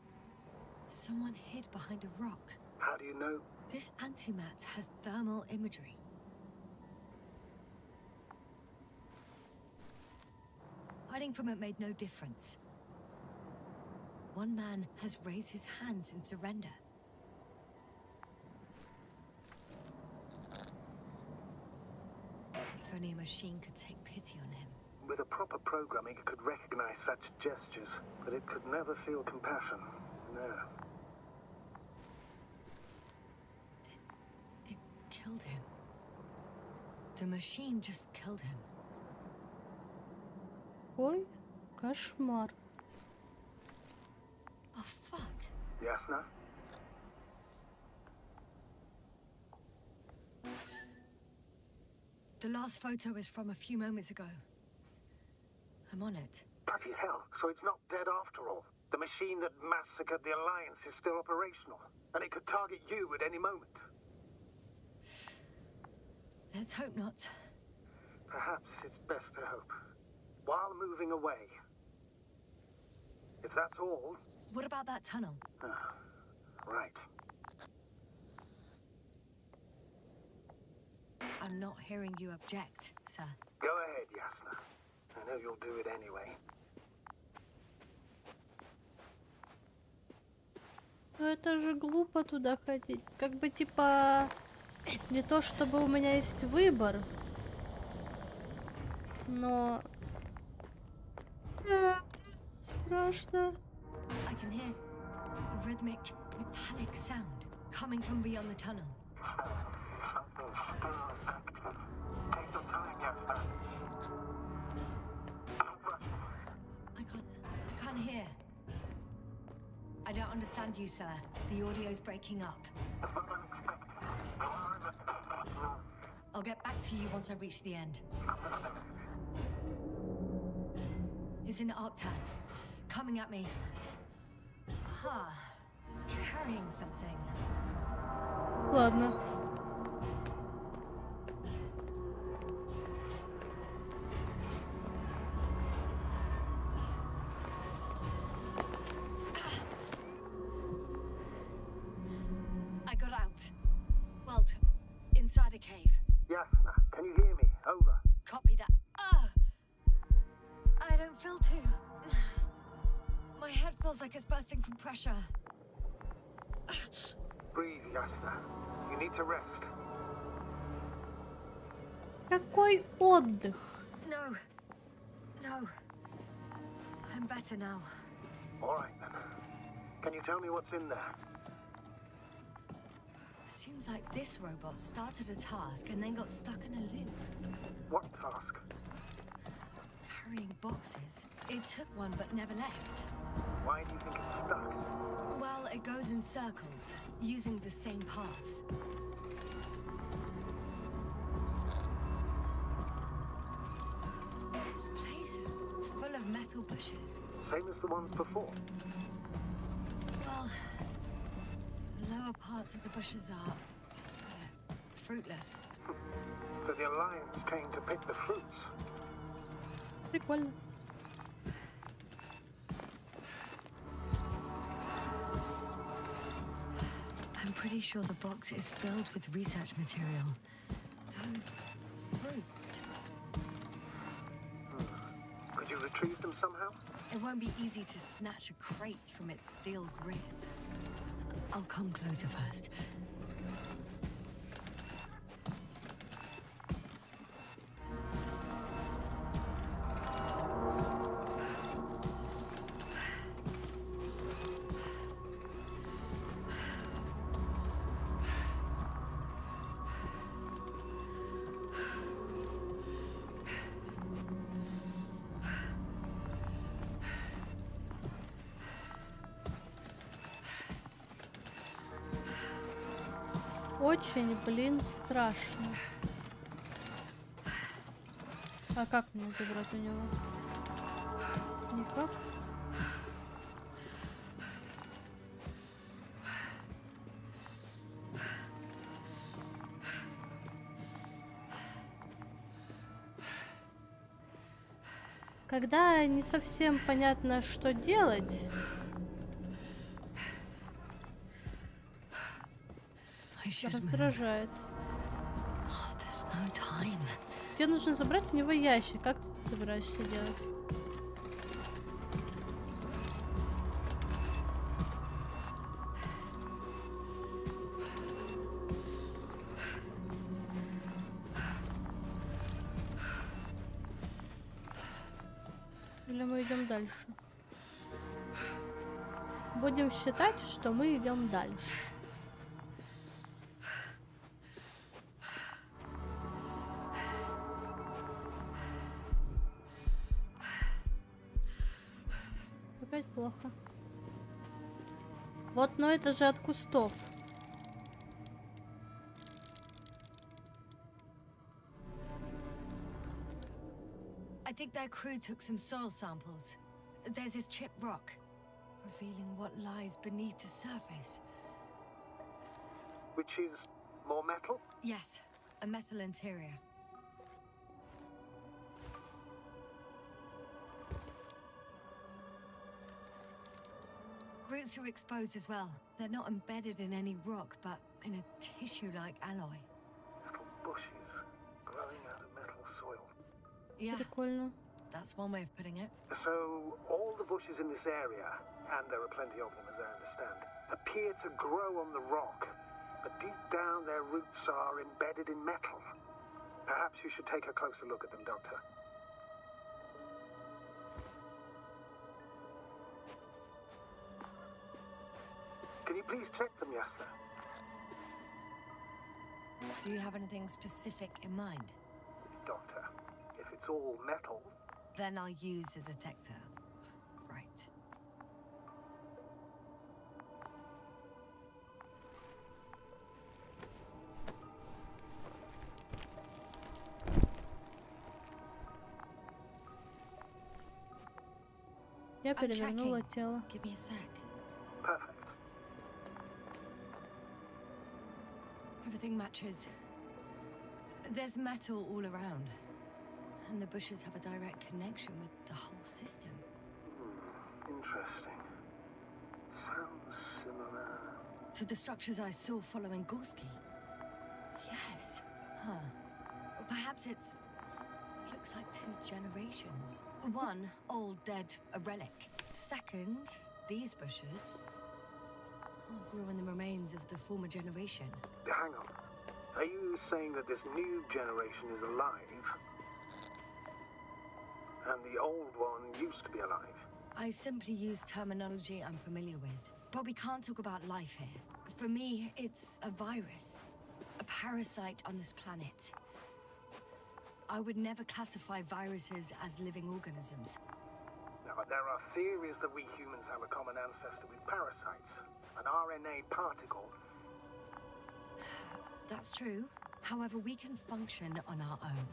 Someone hid behind a rock. How do you know? This antimat has thermal imagery. Hiding from it made no difference. One man has raised his hands in surrender. If only a machine could take pity on him. With a proper programming, it could recognize such gestures, but it could never feel compassion. No. It killed him. The machine just killed him. Ой, кошмар. Oh, fuck. Yasna? The last photo is from a few moments ago. I'm on it. Bloody hell, so it's not dead after all. The machine that massacred the Alliance is still operational, and it could target you at any moment. Let's hope not. Perhaps it's best to hope. While moving away. If that's all... What about that tunnel? Right. I'm not hearing you object, sir. Go ahead, Yasna. I know you'll do it anyway. Ну это же глупо туда ходить. Как бы типа... Не то чтобы у меня есть выбор. Но... Страшно. I can hear a rhythmic, metallic sound coming from beyond the tunnel. Something's still active. Take your time, Yasna. I can't hear. I don't understand you, sir. The audio's breaking up. I'll get back to you once I reach the end. It's an Octan. Coming at me. Huh. Carrying something. Ладно. I got out. Well, inside a cave. Yasna, can you hear me? Over. Copy that. I don't feel too. My head feels like it's bursting from pressure. Breathe, Yasna. You need to rest. Какой отдых? No. No. I'm better now. All right, then. Can you tell me what's in there? Seems like this robot started a task and then got stuck in a loop. What task? Carrying boxes. It took one but never left. Why do you think it's stuck? Well, it goes in circles, using the same path. This place is full of metal bushes. Same as the ones before. Well, the lower parts of the bushes are fruitless. So the Alliance came to pick the fruits. Прикольно. I'm pretty sure the box is filled with research material. Those fruits. Could you retrieve them somehow? It won't be easy to snatch a crate from its steel grip. I'll come closer first. Очень, блин, страшно. А как мне забрать у него? Никак. Когда не совсем понятно, что делать, раздражает. Тебе нужно забрать у него ящик. Как ты собираешься делать? Или мы идем дальше? Будем считать, что мы идем дальше. Опять плохо. Вот, но это же от кустов. I think their crew took some soil samples. There's this chipped rock, revealing what lies beneath the surface. Which is more metal? Yes, a metal interior. Roots are exposed as well. They're not embedded in any rock, but in a tissue-like alloy. Little bushes growing out of metal soil. Yeah, Прикольно. that's one way of putting it. So, all the bushes in this area, and there are plenty of them as I understand, appear to grow on the rock, but deep down their roots are embedded in metal. Perhaps you should take a closer look at them, Doctor. Can you please check them, Yasna? Do you have anything specific in mind? Doctor, if it's all metal, Then I'll use a detector. Right. Я перевернула тело. Give me a sec. Perfect. Everything matches. There's metal all around. And the bushes have a direct connection with the whole system. Interesting. Sounds similar. To the structures I saw following Gorski. Yes. Huh. Or perhaps it's... looks like 2 generations. One, old, dead, a relic. Second, these bushes... growing the remains of the former generation. Hang on. Are you saying that this new generation is alive? And the old one used to be alive? I simply use terminology I'm familiar with. But we can't talk about life here. For me, it's a virus. A parasite on this planet. I would never classify viruses as living organisms. Now, there are theories that we humans have a common ancestor with parasites. An RNA particle. That's true. However, we can function on our own.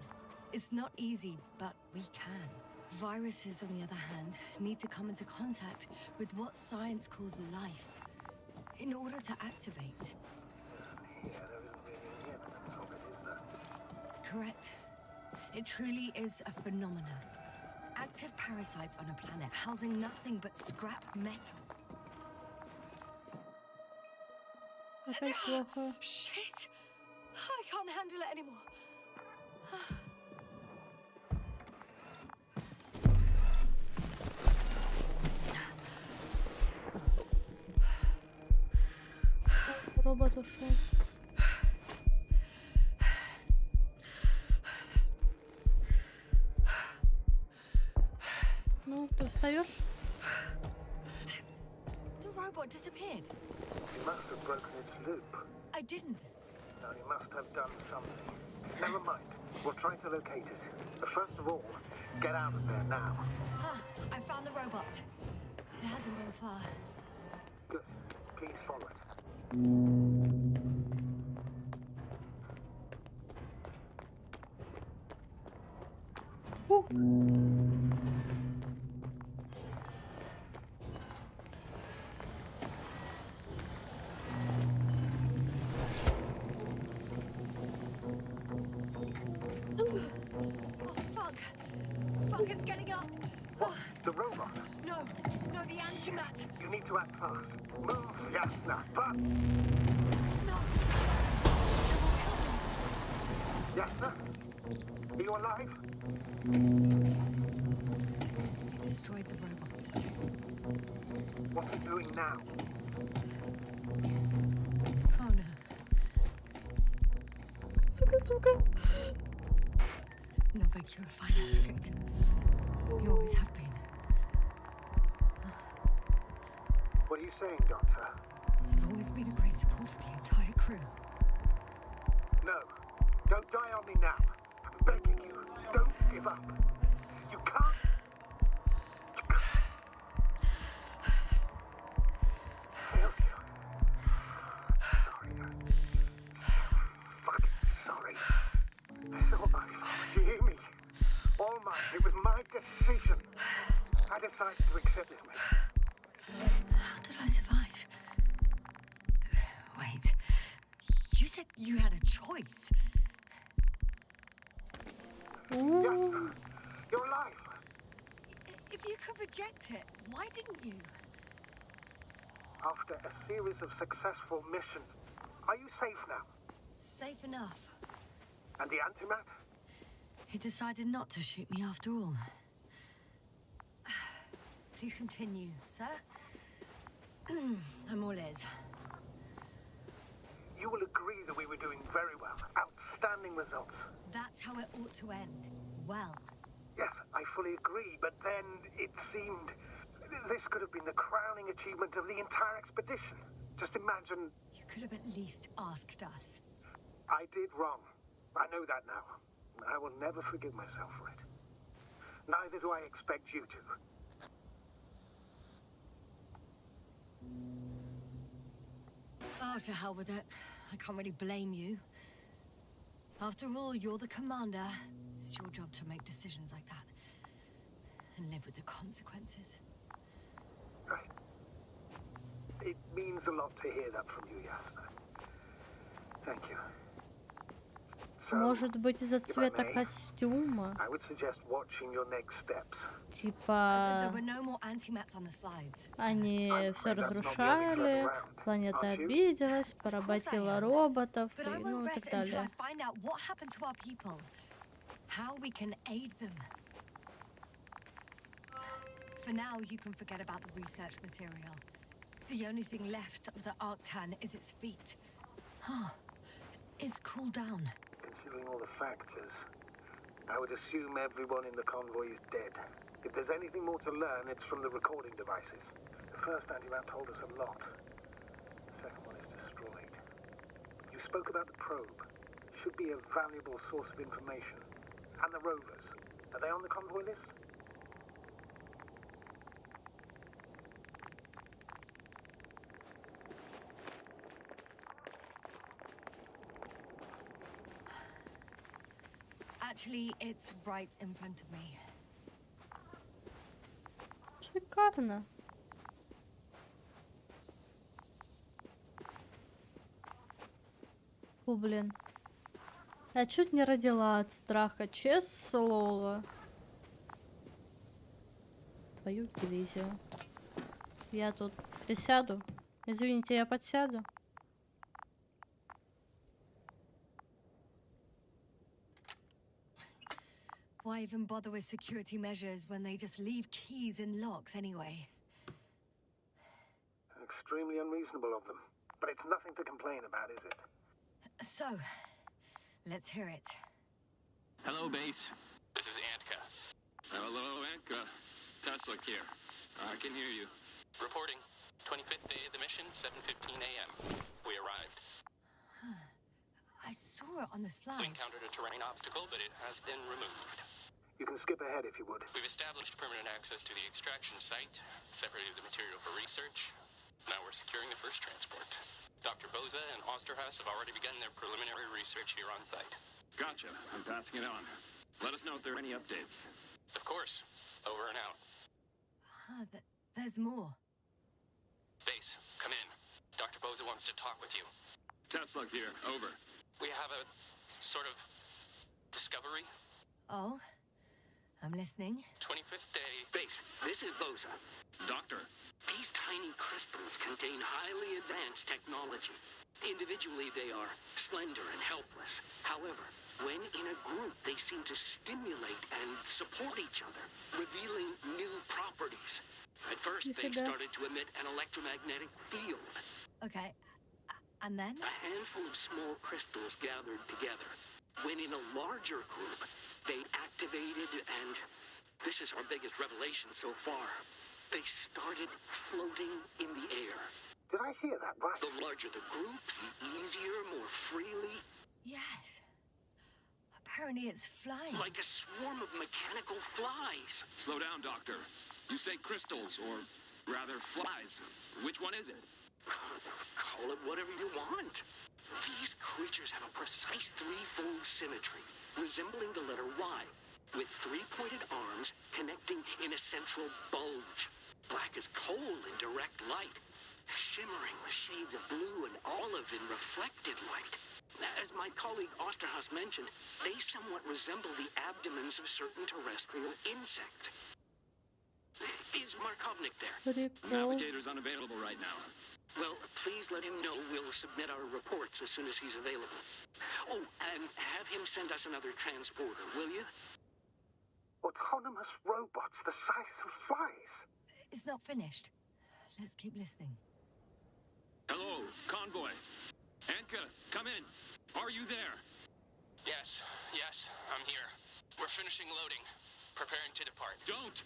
It's not easy, but we can. Viruses, on the other hand, need to come into contact with what science calls life in order to activate. Yeah, there isn't really any evidence of it, is there? Correct. It truly is a phenomenon. Active parasites on a planet housing nothing but scrap metal. Опять плохо. Shit! I can't handle it anymore. Робот ушел. Ну, ты встаешь? The robot disappeared. You must have broken its loop. I didn't. No, you must have done something. Never mind. We'll try to locate it. But first of all, get out of there now. I found the robot. It hasn't gone far. Good. Please follow it. Oh, fuck. Fuck, it's getting up. What? The robot? No, the antimat. You need to act fast. Move, Yasna. But... No. Yasna? Are you alive? Yes. It destroyed the robot. What are you doing now? Oh no. Сука. Novik, you're a fine advocate. You always have been. What are you saying, Doctor? You've always been a great support for the entire crew. No. Don't die on me now. I'm begging you. Don't give up. You can't. You can't. Failed you. Sorry. Fucking sorry. It's all my fault. You hear me? All mine. It was my decision. I decided to accept this mission. How did I survive? Wait. You said you had a choice. Yes. You're alive. If you could reject it, why didn't you? After a series of successful missions, are you safe now? Safe enough. And the antimat? He decided not to shoot me after all. Please continue, sir. I'm all ears. You will agree that we were doing very well. Outstanding results. That's how it ought to end. Well. Yes, I fully agree, but then it seemed this could have been the crowning achievement of the entire expedition. Just imagine... You could have at least asked us. I did wrong. I know that now. I will never forgive myself for it. Neither do I expect you to. Oh, to hell with it. I can't really blame you. After all, you're the commander. It's your job to make decisions like that. And live with the consequences. It means a lot to hear that from you, Yasna. Thank you. So, Может быть, из-за if I цвета may, костюма? I would suggest watching your next steps. There Типа, were no more antimats on the slides. sir. они все afraid that's not the only threat разрушали, around, планета aren't you? обиделась, Of course I поработила am. роботов, But и, I ну won't и так rest until I далее. find out what happened to our people. How we can aid them. For now, you can forget about the research material. The only thing left of the Arctan is its feet. It's cooled down. Considering all the factors, I would assume everyone in the convoy is dead. If there's anything more to learn, it's from the recording devices. The first antimat told us a lot. The second one is destroyed. You spoke about the probe. Should be a valuable source of information. And the rovers. Are they on the convoy list? Actually, it's right in front of me. Шикарно. Фу, блин. Я чуть не родила от страха, честное слово. Твою дивизию. Я тут присяду. Извините, я подсяду. Why even bother with security measures when they just leave keys in locks anyway? Extremely unreasonable of them. But it's nothing to complain about, is it? So, let's hear it. Hello, base. This is Antka. Hello, Antka. Tesla here. I can hear you. Reporting. 25th day of the mission, 7:15 a.m. We arrived. I saw it on the We slides. encountered a terrain obstacle, but it has been removed. You can skip ahead if you would. We've established permanent access to the extraction site, separated the material for research. Now we're securing the first transport. Dr. Boza and Osterhaus have already begun their preliminary research here on site. Gotcha. I'm passing it on. Let us know if there are any updates. Of course. Over and out. There's more. Base, come in. Dr. Boza wants to talk with you. Tesla here. Over. We have a sort of discovery. Oh, I'm listening. 25th day. Base, this is Boza. Doctor. These tiny crystals contain highly advanced technology. Individually, they are slender and helpless. However, when in a group, they seem to stimulate and support each other, revealing new properties. At first, they started to emit an electromagnetic field. Okay, and then? A handful of small crystals gathered together. When in a larger group, they activated and, this is our biggest revelation so far, they started floating in the air. Did I hear that right? The larger the group, the easier, more freely. Yes. Apparently it's flying. Like a swarm of mechanical flies. Slow down, Doctor. You say crystals, or rather flies. Which one is it? Call it whatever you want. These creatures have a precise threefold symmetry, resembling the letter Y, with three-pointed arms connecting in a central bulge. Black as coal in direct light, shimmering with shades of blue and olive in reflected light. As my colleague Osterhaus mentioned, they somewhat resemble the abdomens of certain terrestrial insects. Is Markovnik there? Navigator's unavailable right now. Well, please let him know we'll submit our reports as soon as he's available. Oh, and have him send us another transporter, will you? Autonomous robots the size of flies. It's not finished. Let's keep listening. Hello, convoy. Anka, come in. Are you there? Yes, I'm here. We're finishing loading. Preparing to depart. Don't!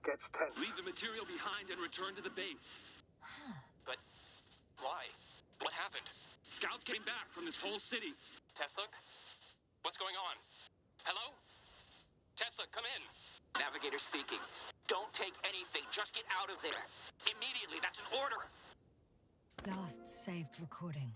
Gets tense. Leave the material behind and return to the base. But why? What happened? Scouts came back from this whole city. Tesla? What's going on? Hello? Tesla, come in. Navigator speaking. Don't take anything. Just get out of there. Immediately. That's an order. Last saved recording.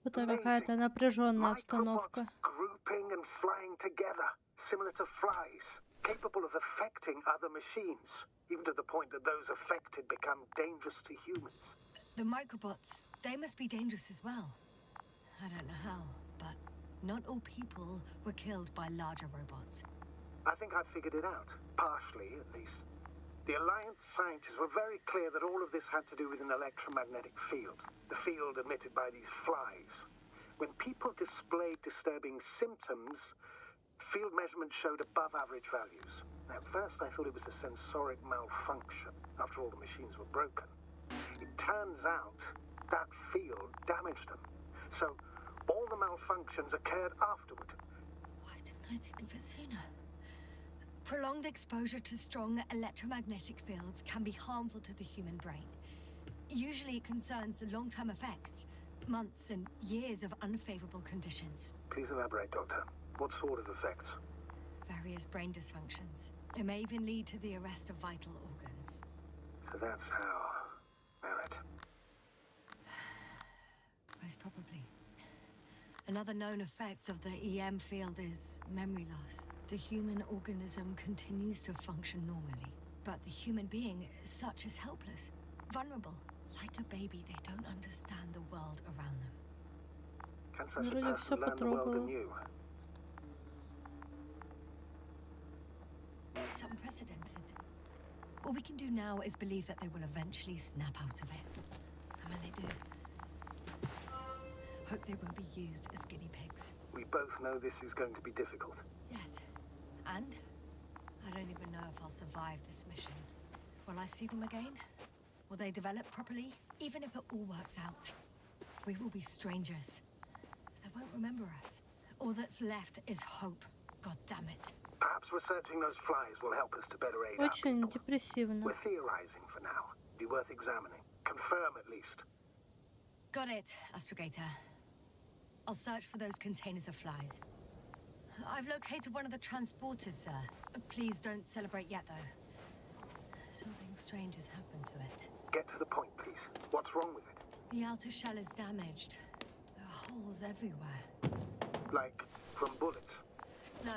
Это какая-то напряженная обстановка. Microbots grouping and flying together, similar to flies. capable of affecting other machines, even to the point that those affected become dangerous to humans. The microbots, they must be dangerous as well. I don't know how, but not all people were killed by larger robots. I think I figured it out, partially at least. The Alliance scientists were very clear that all of this had to do with an electromagnetic field, the field emitted by these flies. When people displayed disturbing symptoms, field measurements showed above average values. At first I thought it was a sensoric malfunction, after all the machines were broken. It turns out that field damaged them. So all the malfunctions occurred afterward. Why didn't I think of it sooner? Prolonged exposure to strong electromagnetic fields can be harmful to the human brain. Usually it concerns the long-term effects, months and years of unfavorable conditions. Please elaborate, Doctor. What sort of effects? Various brain dysfunctions. It may even lead to the arrest of vital organs. So that's how... Merit. Most probably. Another known effect of the EM field is memory loss. The human organism continues to function normally, but the human being as such is helpless, vulnerable. Like a baby, they don't understand the world around them. Can such a Вроде person всё learn the world потрогала. anew? It's unprecedented. All we can do now is believe that they will eventually snap out of it. And when they do, hope they won't be used as guinea pigs. We both know this is going to be difficult. Yes. And I don't even know if I'll survive this mission. Will I see them again? Will they develop properly? Even if it all works out, we will be strangers. They won't remember us. All that's left is hope. God damn it. Perhaps researching those flies will help us to better aid our Очень people. депрессивно. We're theorizing for now. Be worth examining. Confirm at least. Got it, Astrogator. I'll search for those containers of flies. I've located one of the transporters, sir. Please don't celebrate yet, though. Something strange has happened to it. Get to the point, please. What's wrong with it? The outer shell is damaged. There are holes everywhere. Like, from bullets? No,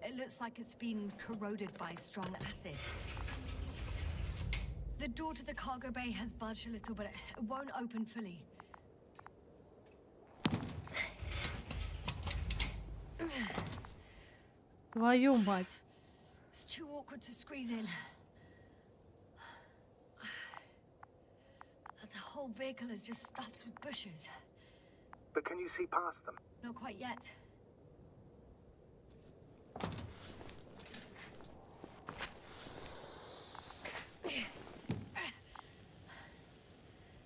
it looks like it's been corroded by strong acid. The door to the cargo bay has budged a little, but it won't open fully. Твою мать. It's too awkward to squeeze in. The whole vehicle is just stuffed with bushes. But can you see past them? Not quite yet.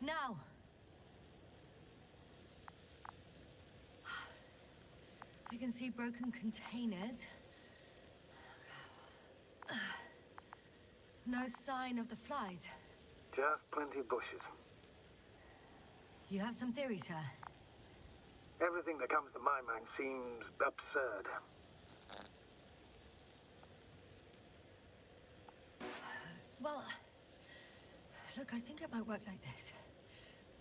Now. I can see broken containers. No sign of the flies. Just plenty of bushes. You have some theory, sir? Everything that comes to my mind seems absurd. Well, look, I think it might work like this.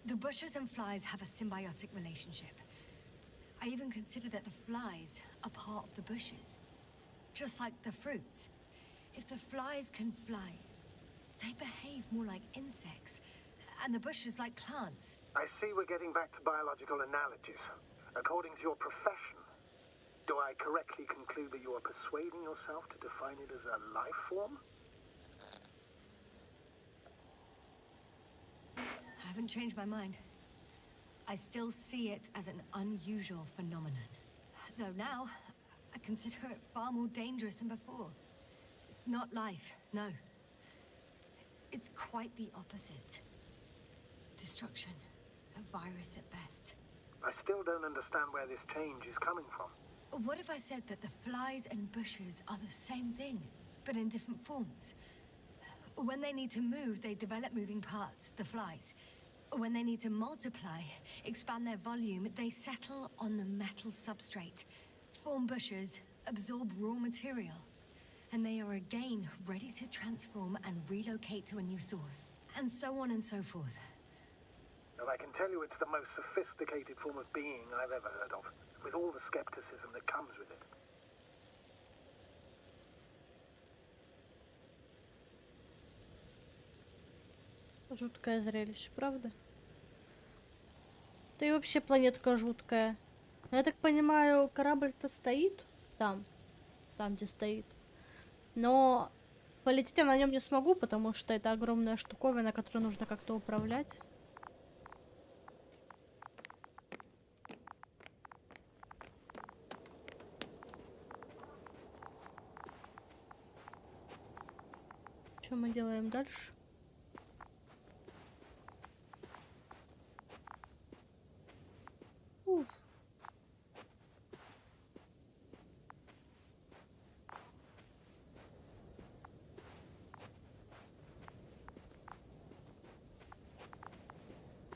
The bushes and flies have a symbiotic relationship. I even consider that the flies are part of the bushes. Just like the fruits. If the flies can fly, they behave more like insects, and the bushes like plants. I see we're getting back to biological analogies. According to your profession, do I correctly conclude that you are persuading yourself to define it as a life form? I haven't changed my mind. I still see it as an unusual phenomenon. Though now, I consider it far more dangerous than before. It's not life, no. It's quite the opposite. Destruction. A virus at best. I still don't understand where this change is coming from. What if I said that the flies and bushes are the same thing, but in different forms? When they need to move, they develop moving parts, the flies. When they need to multiply, expand their volume, they settle on the metal substrate, form bushes, absorb raw material. And they are again ready to transform and relocate to a new source. And so on and so forth. And I can tell you it's the most sophisticated form of being I've ever heard of, with all the skepticism that comes with it. Жуткое зрелище, правда? Да и вообще планетка жуткая. Но я так понимаю, корабль-то стоит там, где стоит. Но полететь я на нем не смогу, потому что это огромная штуковина, которую нужно как-то управлять. Что мы делаем дальше? Уф.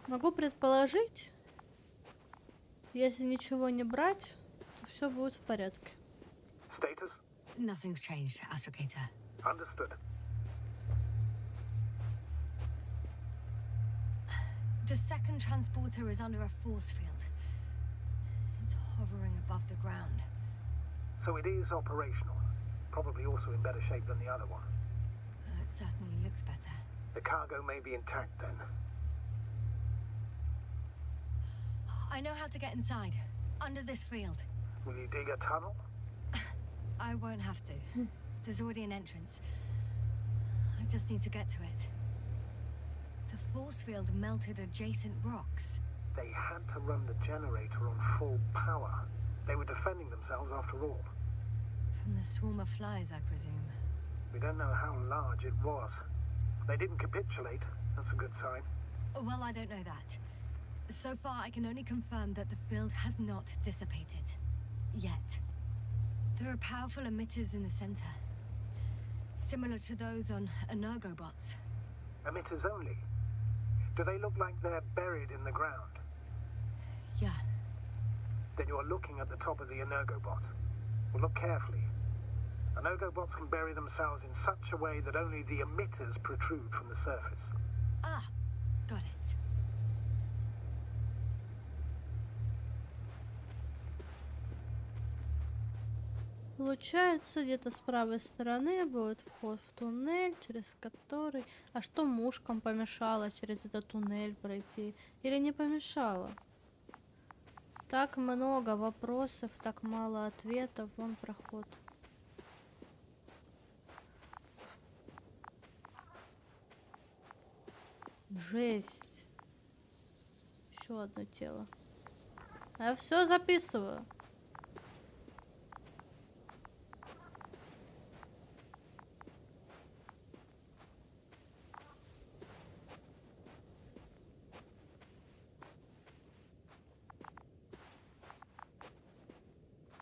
Могу предположить, если ничего не брать, то все будет в порядке. Status? Nothing's changed, Astrogator. Understood. The second transporter is under a force field. It's hovering above the ground. So it is operational. Probably also in better shape than the other one. It certainly looks better. The cargo may be intact then. I know how to get inside. Under this field. Will you dig a tunnel? I won't have to. There's already an entrance. I just need to get to it. The force field melted adjacent rocks. They had to run the generator on full power. They were defending themselves after all. From the swarm of flies, I presume. We don't know how large it was. They didn't capitulate. That's a good sign. Well, I don't know that. So far, I can only confirm that the field has not dissipated. Yet. There are powerful emitters in the center. Similar to those on energobots. Emitters only? Do they look like they're buried in the ground? Yeah. Then you're looking at the top of the energobot. Well, look carefully. Energobots can bury themselves in such a way that only the emitters protrude from the surface. Ah, got it. Получается, где-то с правой стороны будет вход в туннель, через который... А что мушкам помешало через этот туннель пройти? Или не помешало? Так много вопросов, так мало ответов. Вон проход. Жесть. Еще одно тело. Я все записываю.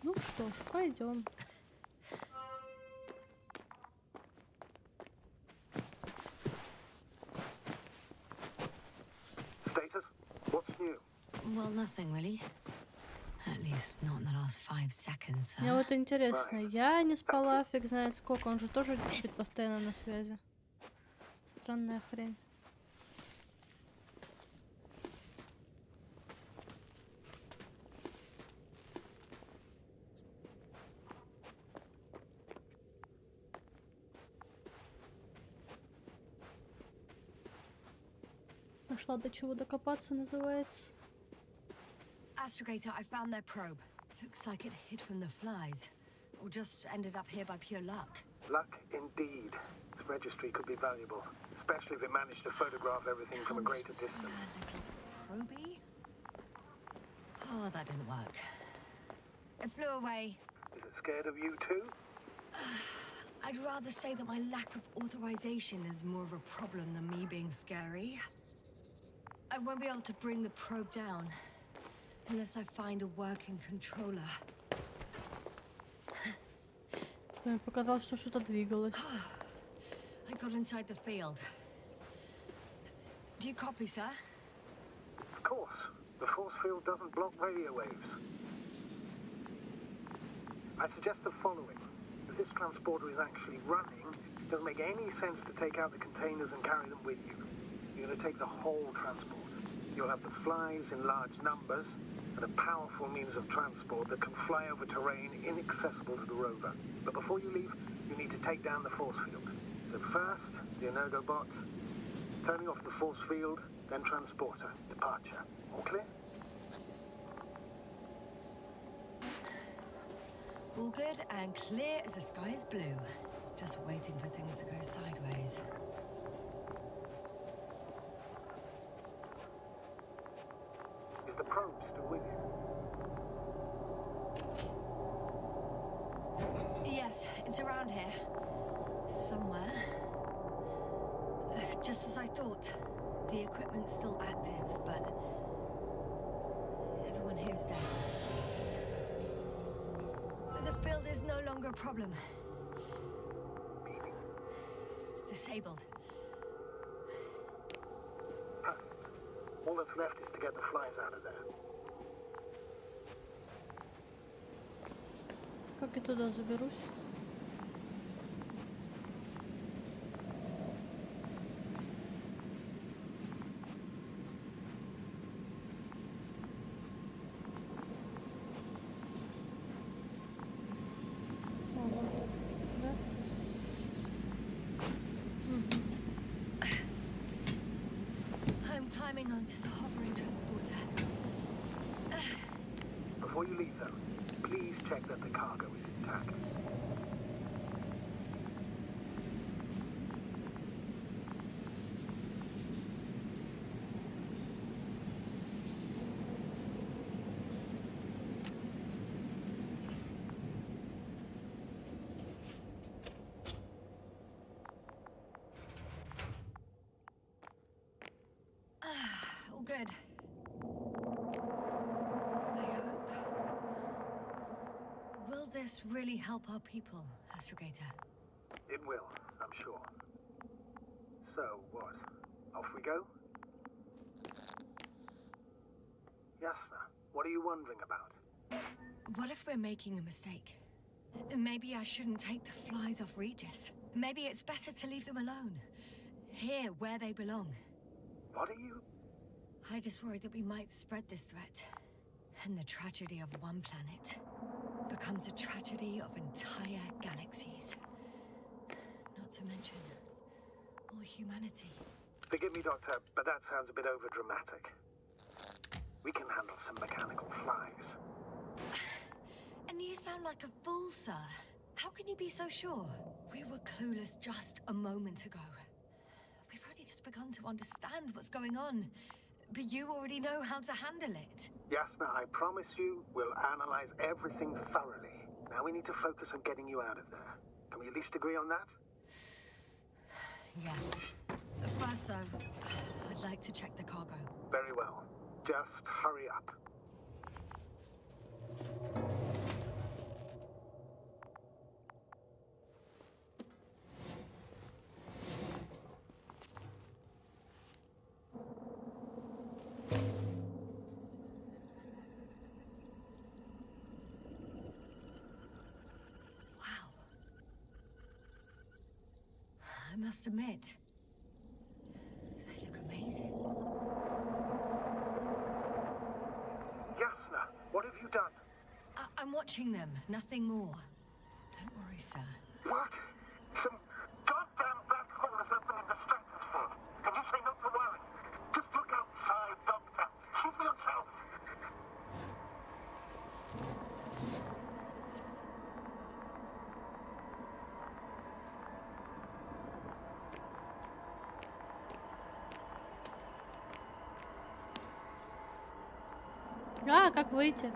Ну что ж, пойдем. Status? What's new? Well, nothing really. At least not in the last 5 seconds. Мне вот интересно, я не спала, фиг знает сколько, он же тоже спит постоянно на связи. Странная хрень. Нашла до чего докопаться, называется. Astrogator, I found their probe. Looks like it hid from the flies. Or just ended up here by pure luck. Luck indeed. This registry could be valuable, especially if it managed to photograph everything from a greater distance. Little probey? Oh, that didn't work. It flew away. Is it scared of you too? I'd rather say that my lack of authorization is more of a problem than me being scary. I won't be able to bring the probe down unless I find a working controller. Мне показалось, что что-то двигалось. I got inside the field. Do you copy, sir? Of course. The force field doesn't block radio waves. I suggest the following. If this transporter is actually running, it doesn't make any sense to take out the containers and carry them with you. You're going to take the whole transport. You'll have the flies in large numbers and a powerful means of transport that can fly over terrain inaccessible to the rover. But before you leave, you need to take down the force field. So first, the energobot, Turning off the force field, then transporter. Departure. All clear? All good and clear as the sky is blue. Just waiting for things to go sideways. Is the probe still with you? Yes, it's around here. Somewhere. Just as I thought. The equipment's still active, but everyone here's dead. The field is no longer a problem. Meaning? Disabled. Perfect. All that's left is to get the flies out of there. Как я туда заберусь? I'm climbing onto the hovering transporter. Before you leave, though, please check that the cargo is intact. All good. I hope. Will this really help our people, Astrogator? It will, I'm sure. So, what? Off we go? Yasna, what are you wondering about? What if we're making a mistake? Maybe I shouldn't take the flies off Regis. Maybe it's better to leave them alone. Here, where they belong. What are you... I just worry that we might spread this threat. And the tragedy of one planet becomes a tragedy of entire galaxies. Not to mention, all humanity. Forgive me, Doctor, but that sounds a bit overdramatic. We can handle some mechanical flies. And you sound like a fool, sir. How can you be so sure? We were clueless just a moment ago. We've only just begun to understand what's going on. But you already know how to handle it. Yasna, I promise you, we'll analyze everything thoroughly. Now we need to focus on getting you out of there. Can we at least agree on that? Yes. First, though, I'd like to check the cargo. Very well. Just hurry up. Wow. I must admit, they look amazing. Yasna, what have you done? I'm watching them, nothing more. Don't worry, sir. What? Some goddamn black hole has opened in the stratosphere. And you say not to worry. Just look outside, Doctor. See for yourself. А, как выйти?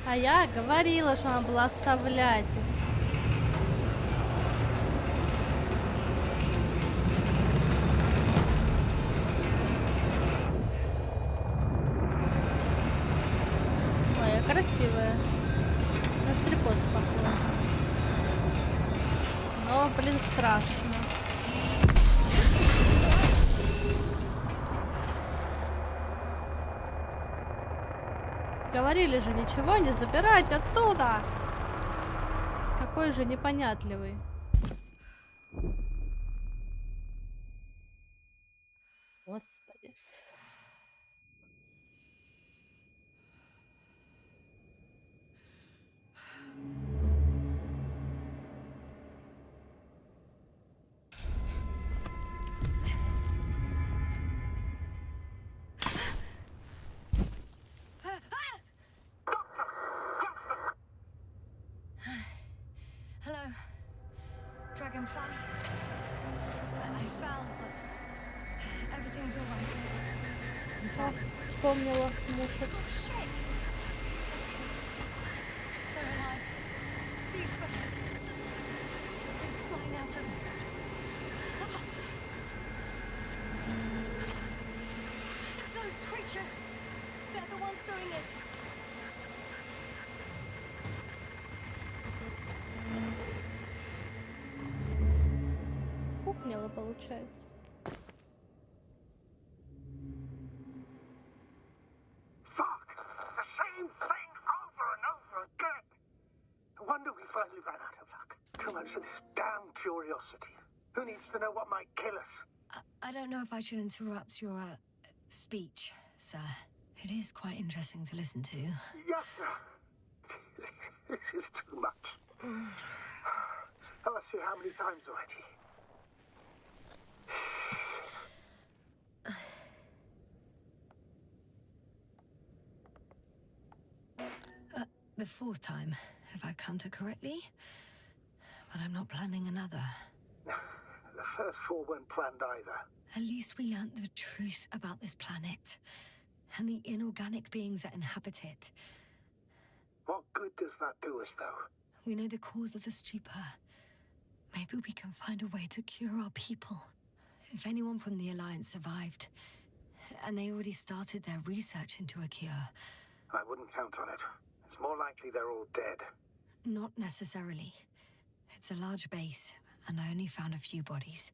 А я говорила, что надо было оставлять их. О, блин, страшно. Говорили же, ничего не забирать оттуда. Какой же непонятливый. Господи. Hello, Dragonfly. I fell, but everything's all right. I'm О, fine. вспомнила мушек. Oh shit! That's good. They're alive. These bushes. Something's flying out of them. It's those creatures. They're the ones doing it. Пукнела, получается. Fuck! The same thing over and over again! No wonder we finally ran out of luck. Too much of this damn curiosity. Who needs to know what might kill us? I don't know if I should interrupt your speech, sir. It is quite interesting to listen to. Yes, sir. This is too much. I've asked you how many times already? The fourth time, if I counted correctly. But I'm not planning another. The first four weren't planned either. At least we learnt the truth about this planet and the inorganic beings that inhabit it. What good does that do us, though? We know the cause of the stupor. Maybe we can find a way to cure our people. If anyone from the Alliance survived, and they already started their research into a cure. I wouldn't count on it. It's more likely they're all dead. Not necessarily. It's a large base, and I only found a few bodies.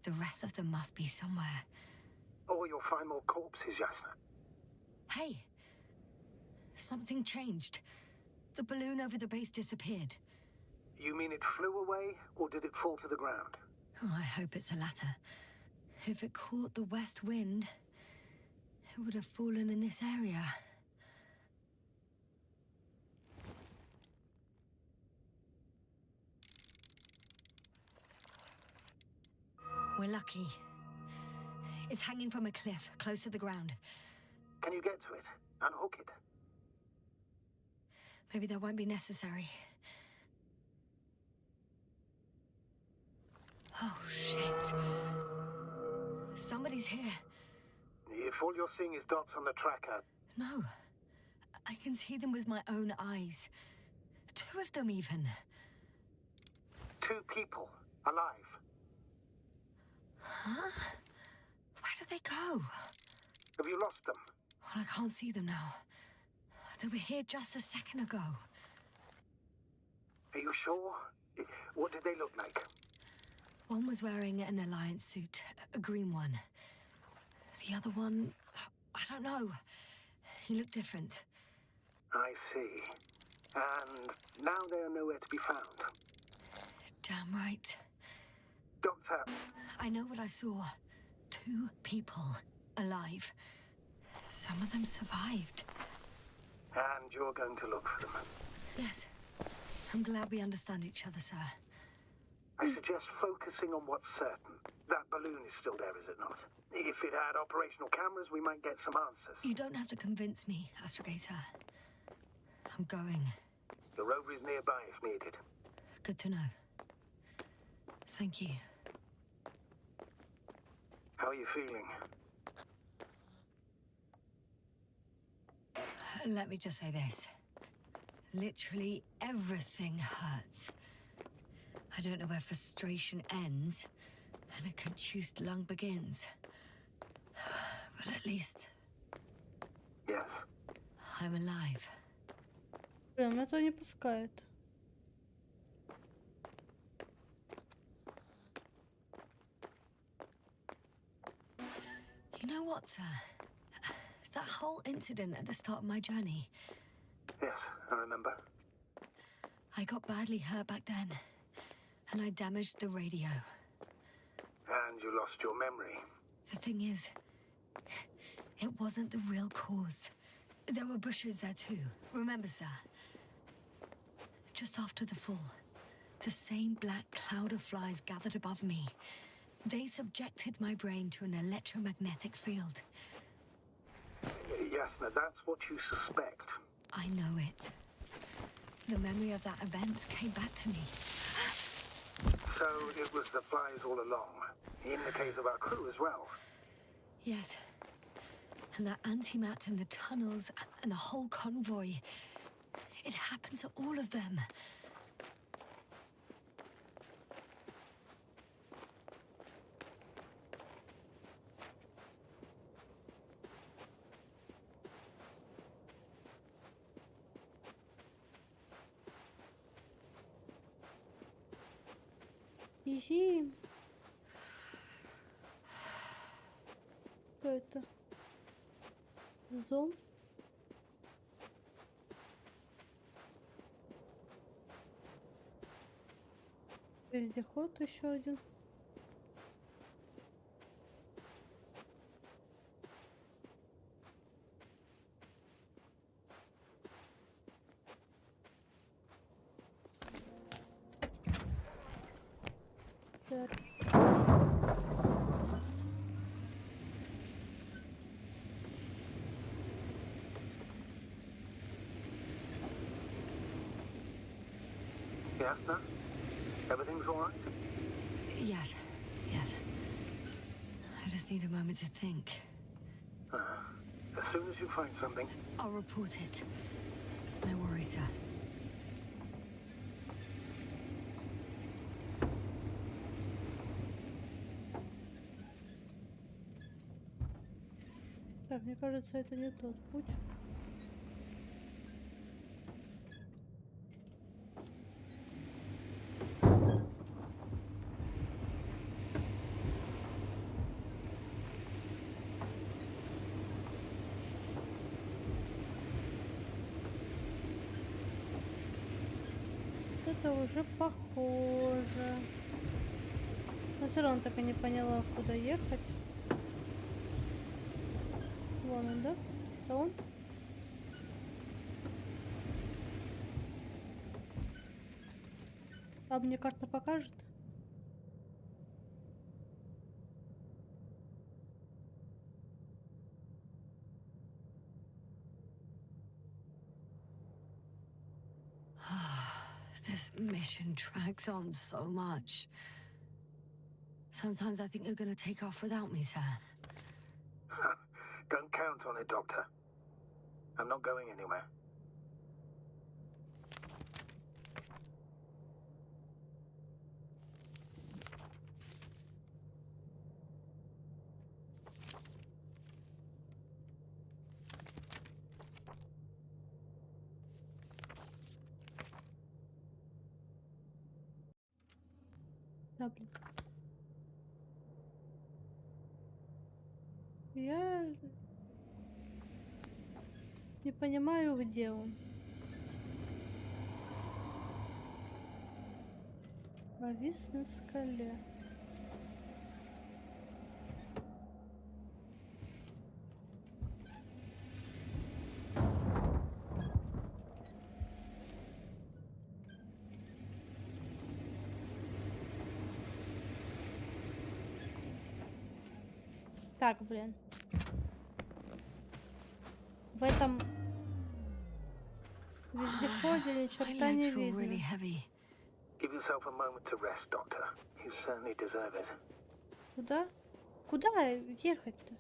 The rest of them must be somewhere. Or you'll find more corpses, Yasna. Hey! Something changed. The balloon over the base disappeared. You mean it flew away, or did it fall to the ground? Oh, I hope it's the latter. If it caught the west wind, it would have fallen in this area. We're lucky. It's hanging from a cliff, close to the ground. Can you get to it? Unhook it? Maybe that won't be necessary. Oh, shit. Somebody's here. If all you're seeing is dots on the tracker... No. I can see them with my own eyes. Two of them, even. 2 people, alive. Huh? Where did they go? Have you lost them? Well, I can't see them now. They were here just a second ago. Are you sure? What did they look like? One was wearing an Alliance suit, a green one. The other one, I don't know. He looked different. I see. And now they are nowhere to be found. Damn right. Doctor, I know what I saw. 2 people alive. Some of them survived. and you're going to look for them. Yes. I'm glad we understand each other, sir. I suggest focusing on what's certain. That balloon is still there, is it not? If it had operational cameras, we might get some answers. You don't have to convince me, Astrogator. I'm going. The rover is nearby if needed. Good to know. Thank you. How are you feeling? Let me just say this. Literally everything hurts. I don't know where frustration ends and a contused lung begins. But at least Yes. I'm alive. Блин, это не пускает. You know what, sir? That whole incident at the start of my journey. Yes, I remember. I got badly hurt back then, and I damaged the radio. And you lost your memory. The thing is, it wasn't the real cause. There were bushes there too. Remember, sir? Just after the fall, the same black cloud of flies gathered above me. They subjected my brain to an electromagnetic field. Yes, now that's what you suspect. I know it. The memory of that event came back to me. So it was the flies all along, in the case of our crew as well. Yes. And that antimat in the tunnels and the whole convoy. It happened to all of them. Изи. Что это? Зом? Вездеход еще один. Так. Yes, no? Everything's all right? Yes, yes. I just need a moment to think. As soon as you find something, I'll report it. No worries, sir. Так, мне кажется, это не тот путь. Это уже похоже. Но все равно так и не поняла, куда ехать. Вон он, да? Это он? А мне карта покажет? This mission drags on so much. Sometimes I think you're gonna take off without me, sir. don't count on it, Doctor. I'm not going anywhere. Да, блин. Я не понимаю, где он. Повис на скале. Так, блин. В этом вездеходе ни черта не видно. Really heavy. Give yourself a moment to rest, Doctor. You certainly deserve it. Куда? Куда ехать-то?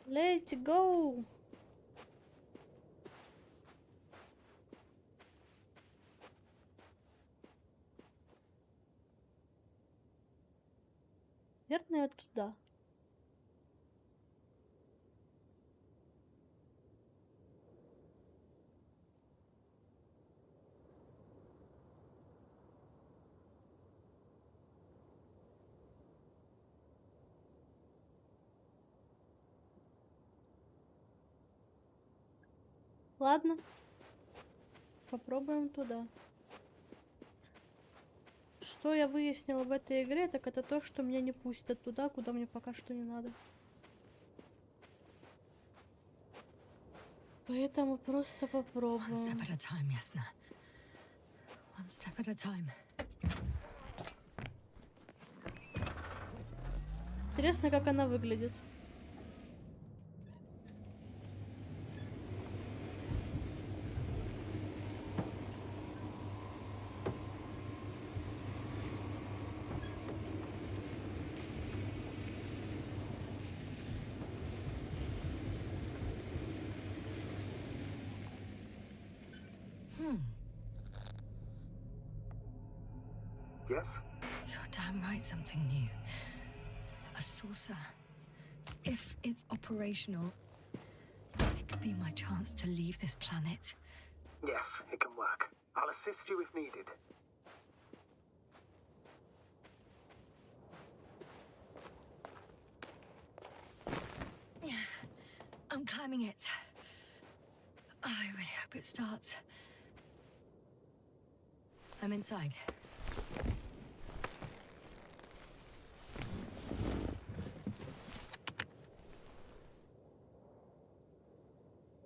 Let's go! Наверное, туда. Ладно. Попробуем туда. Что я выяснила в этой игре, так это то, что меня не пустят туда, куда мне пока что не надо. Поэтому просто One попробуем. step at a time, Yasna. One step at a time. Интересно, как она выглядит. Yes? You're damn right, something new. A saucer. If it's operational, it could be my chance to leave this planet. Yes, it can work. I'll assist you if needed. I'm climbing it. I really hope it starts. I'm inside.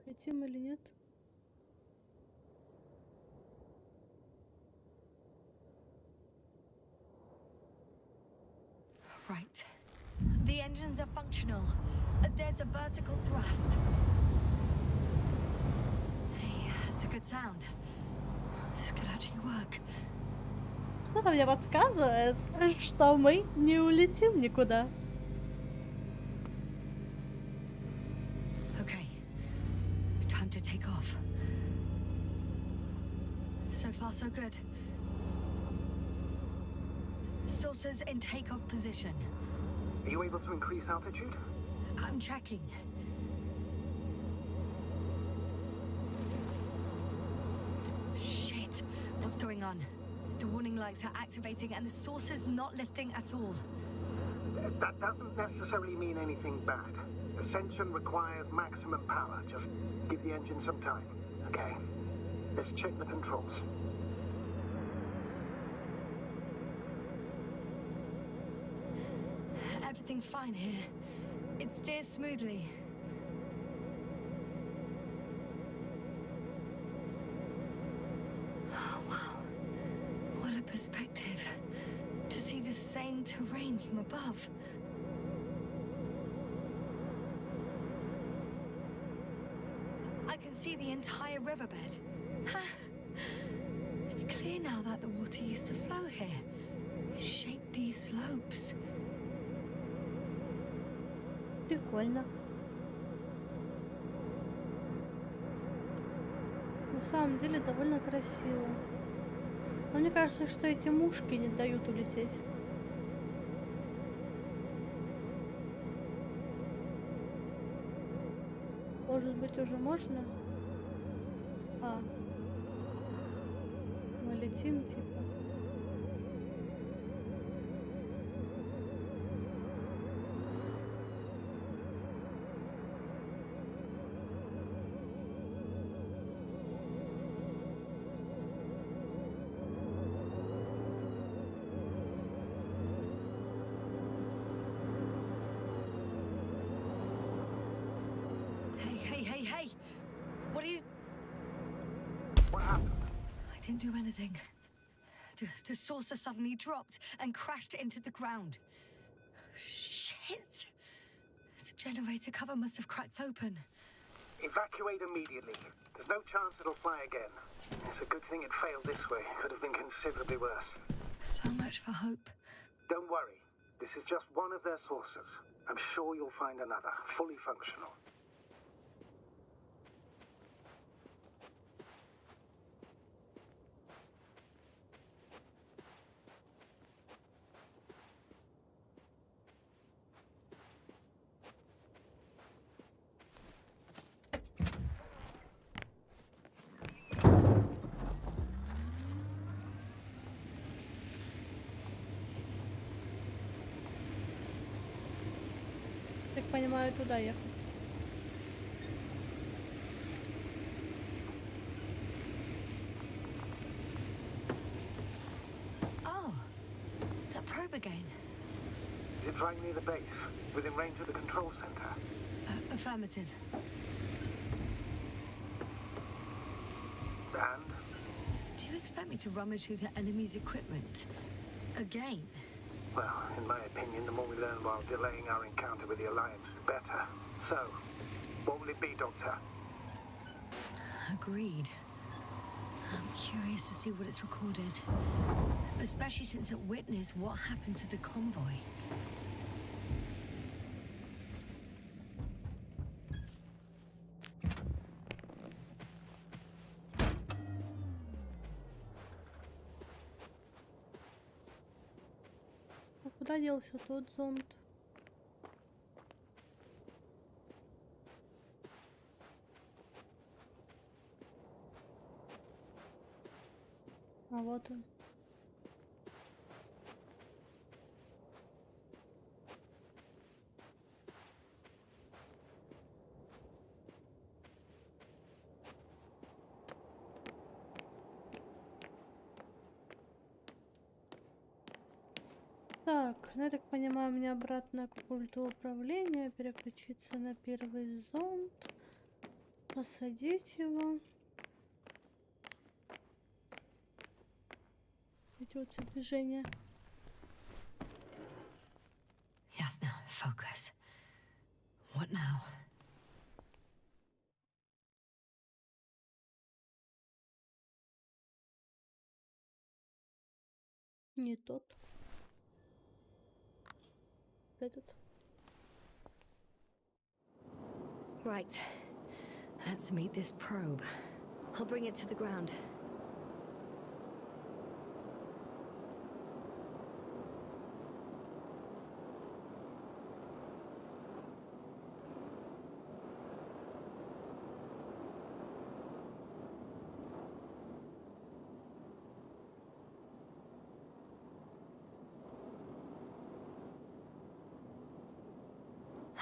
Летим или нет? Right. The engines are functional. There's a vertical thrust. Hey, that's a good sound. This could actually work. Что-то мне подсказывает, что мы не улетим никуда. Okay. Time to take off. So far, so good. Saucers in takeoff position. Are you able to increase altitude? I'm checking. Shit. What's going on? The warning lights are activating and the saucer's not lifting at all. That doesn't necessarily mean anything bad. Ascension requires maximum power. Just give the engine some time, okay? Let's check the controls. Everything's fine here. It steers smoothly. Oh, wow. What a perspective. To see the same terrain from above. I can see the entire riverbed. It's clear now that the water used to flow here. It shaped these slopes. Прикольно. На самом деле довольно красиво. Но мне кажется, что эти мушки не дают улететь. Может быть, уже можно? А. Мы летим, типа. Hey! What are you... What happened? I didn't do anything. The saucer suddenly dropped and crashed into the ground. Shit! The generator cover must have cracked open. Evacuate immediately. There's no chance it'll fly again. It's a good thing it failed this way. Could have been considerably worse. So much for hope. Don't worry. This is just one of their sources. I'm sure you'll find another, fully functional. Так понимаю, туда ехать. again. Is it right near the base, within range of the control center? Affirmative. And? Do you expect me to rummage through the enemy's equipment? Again? Well, in my opinion, the more we learn while delaying our encounter with the Alliance, the better. So, what will it be, Doctor? Agreed. I'm curious to see what it's recorded. Especially since it witnessed what happened to the convoy. А куда делся тот зонд? А вот он. Так, ну я так понимаю, мне обратно к пульту управления, переключиться на первый зонд, посадить его. Эти вот все движения. Yasna, focus. What now? Не тот. Этот. Right. Let's meet this probe. I'll bring it to the ground.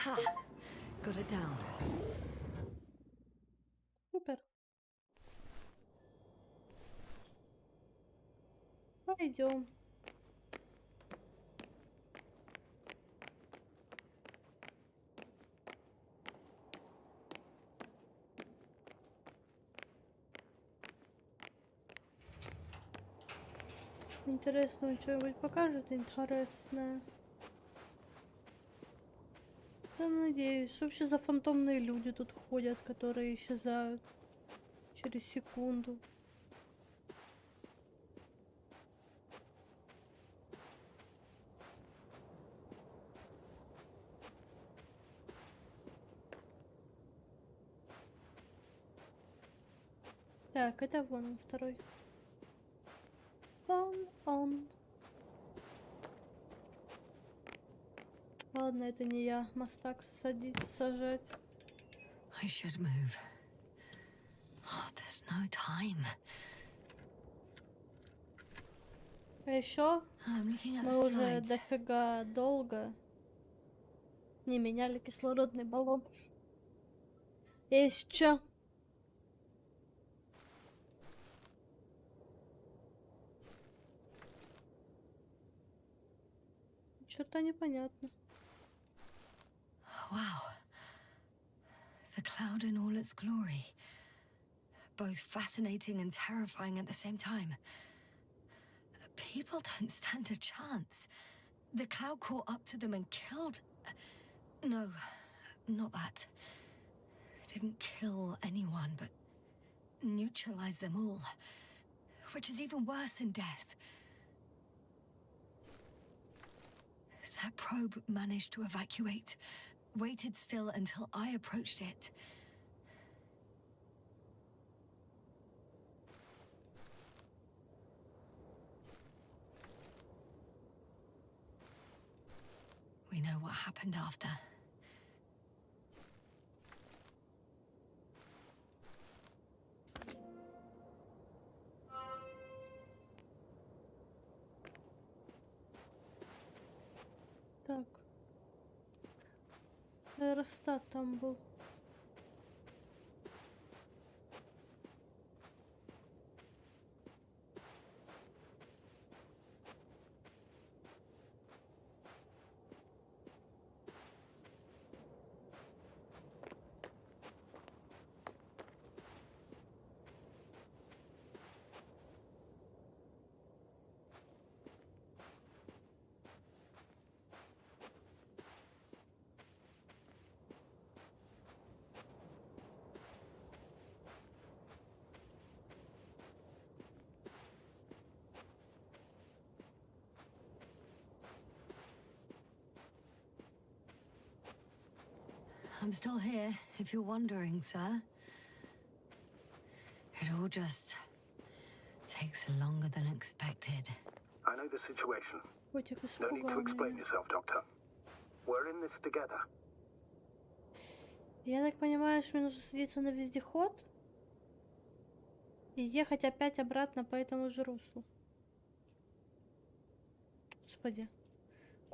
Ha! Got it down. Супер. Пойдем. Интересно, он что-нибудь покажет интересное? Я надеюсь, что вообще за фантомные люди тут ходят, которые исчезают через секунду. Так, это вон он, второй. Вон он. Ладно, это не я. Мастак садить, сажать. I should move. Oh, there's no time. А еще I'm looking at мы the уже slides. дофига долго не меняли кислородный баллон. Есть чё? Черта непонятно. Wow. The cloud in all its glory. Both fascinating and terrifying at the same time. People don't stand a chance. The cloud caught up to them and killed... No, not that. It didn't kill anyone, but neutralized them all. Which is even worse than death. That probe managed to evacuate. Waited still until I approached it. We know what happened after. Так. Аэростат там был. I'm still here, if you're wondering, sir. It all just takes longer than expected. I know the situation. Котик No need to испугал explain меня. yourself, Doctor. We're in this together. Я так понимаю, что мне нужно садиться на вездеход и ехать опять обратно по этому же руслу. Господи.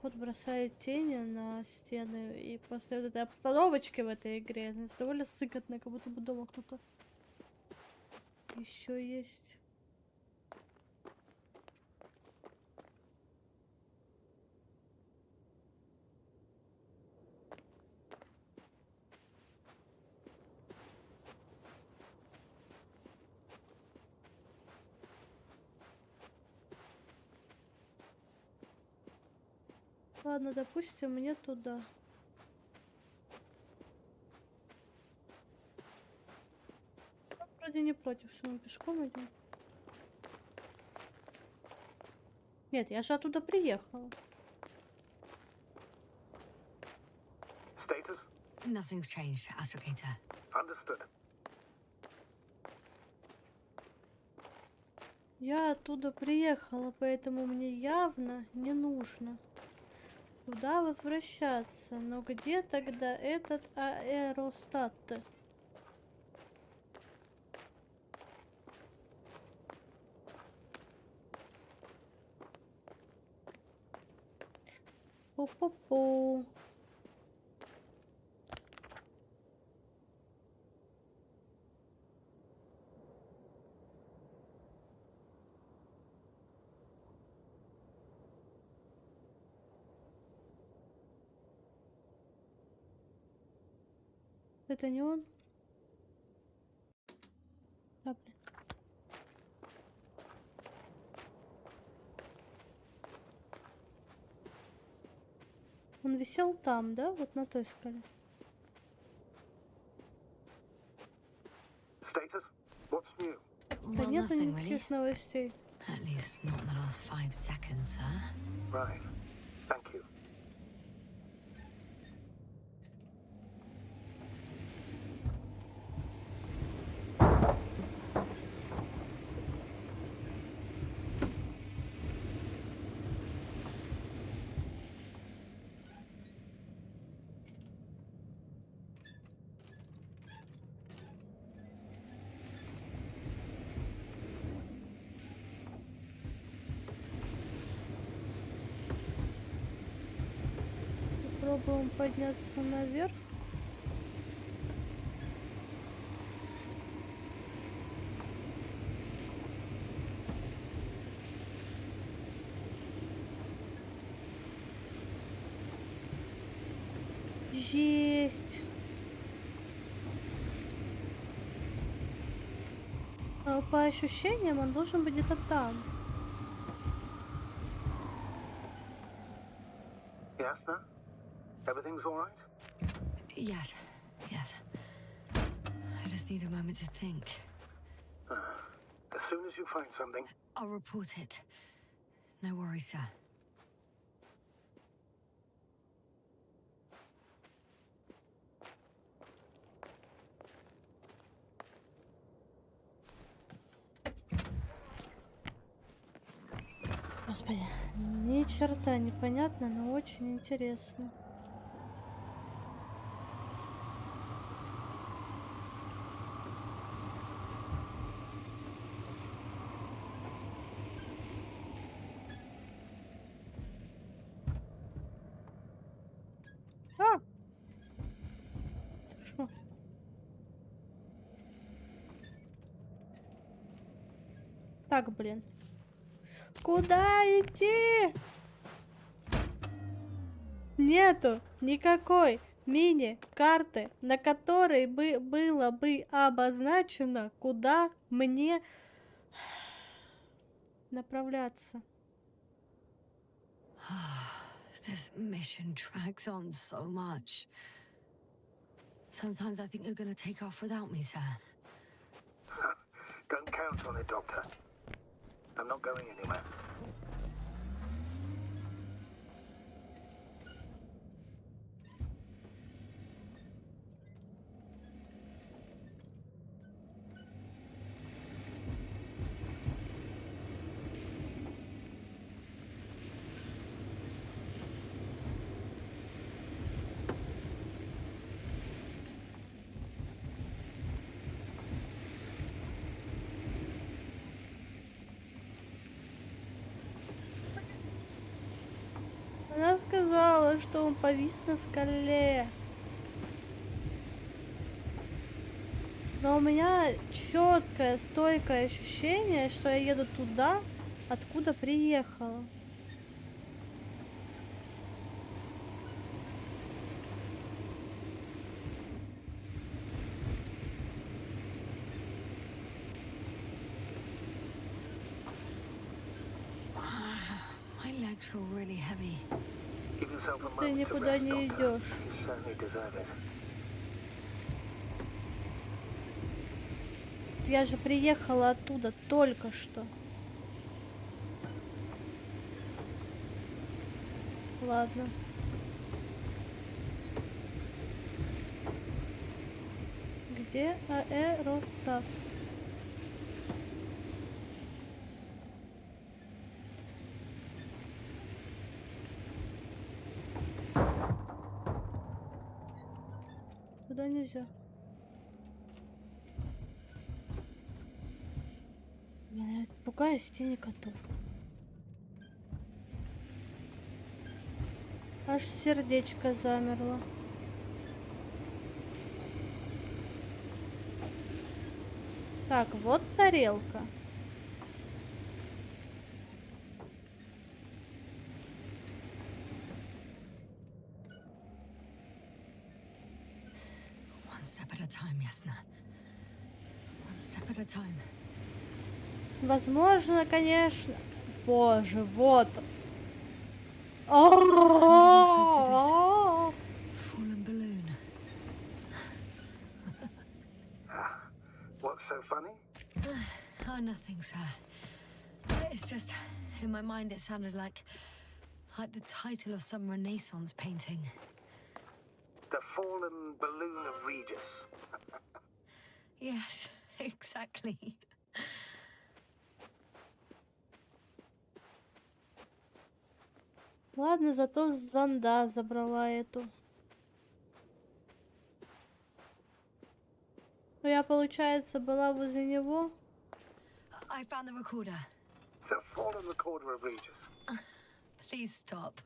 Кот бросает тени на стены, и после вот этой обстановочки в этой игре это довольно сыкотно, как будто бы дома кто-то еще есть. Ладно, допустим, мне туда. Я вроде не против, что мы пешком идем. Нет, я же оттуда приехала. Status? Nothing's changed, Astrogator. Understood. Я оттуда приехала, поэтому мне явно не нужно туда возвращаться. Но где тогда этот аэростат? Пу-пу-пу. Это не он? А, блин. Он висел там, да? Вот на той скале. Status? What's new? Да Well, нету nothing really. никаких новостей. At least not in the last 5 seconds, sir. Right. Thank you. Попробуем подняться наверх. Жесть. По ощущениям он должен быть где-то там. Yes, no? Everything's all right? Yes, yes. I just need a moment to think. As soon as you find something, I'll report it. No worries, sir. Господи, ни черта непонятно, но очень интересно. А! Ты шо? Так, блин. Куда идти? Нету никакой мини-карты, на которой бы было бы обозначено, куда мне направляться. This mission drags on so much. Sometimes I think you're gonna take off without me, sir. don't count on it, Doctor. I'm not going anywhere. сказала, что он повис на скале. Но у меня четкое, стойкое ощущение, что я еду туда, откуда приехала. My legs feel really heavy. Give yourself a Ты moment to никуда rest, не Doctor. идешь. You certainly deserve it. Я же приехала оттуда только что. Ладно. Где аэростат? Туда нельзя. Я пугаюсь тени котов. Аж сердечко замерло. Так, вот тарелка. One step at a time, Yasna. One step at a time. Возможно, конечно. Боже, вот он. Fallen balloon. What's so funny? Oh, nothing, sir. It's just, in my mind, it sounded like the title of some Renaissance painting. The fallen balloon of Regis. Yes, exactly. Ладно, зато зонда забрала эту. Ну, я, получается, была возле него. I found the recorder. The fallen recorder of Regis. Please stop.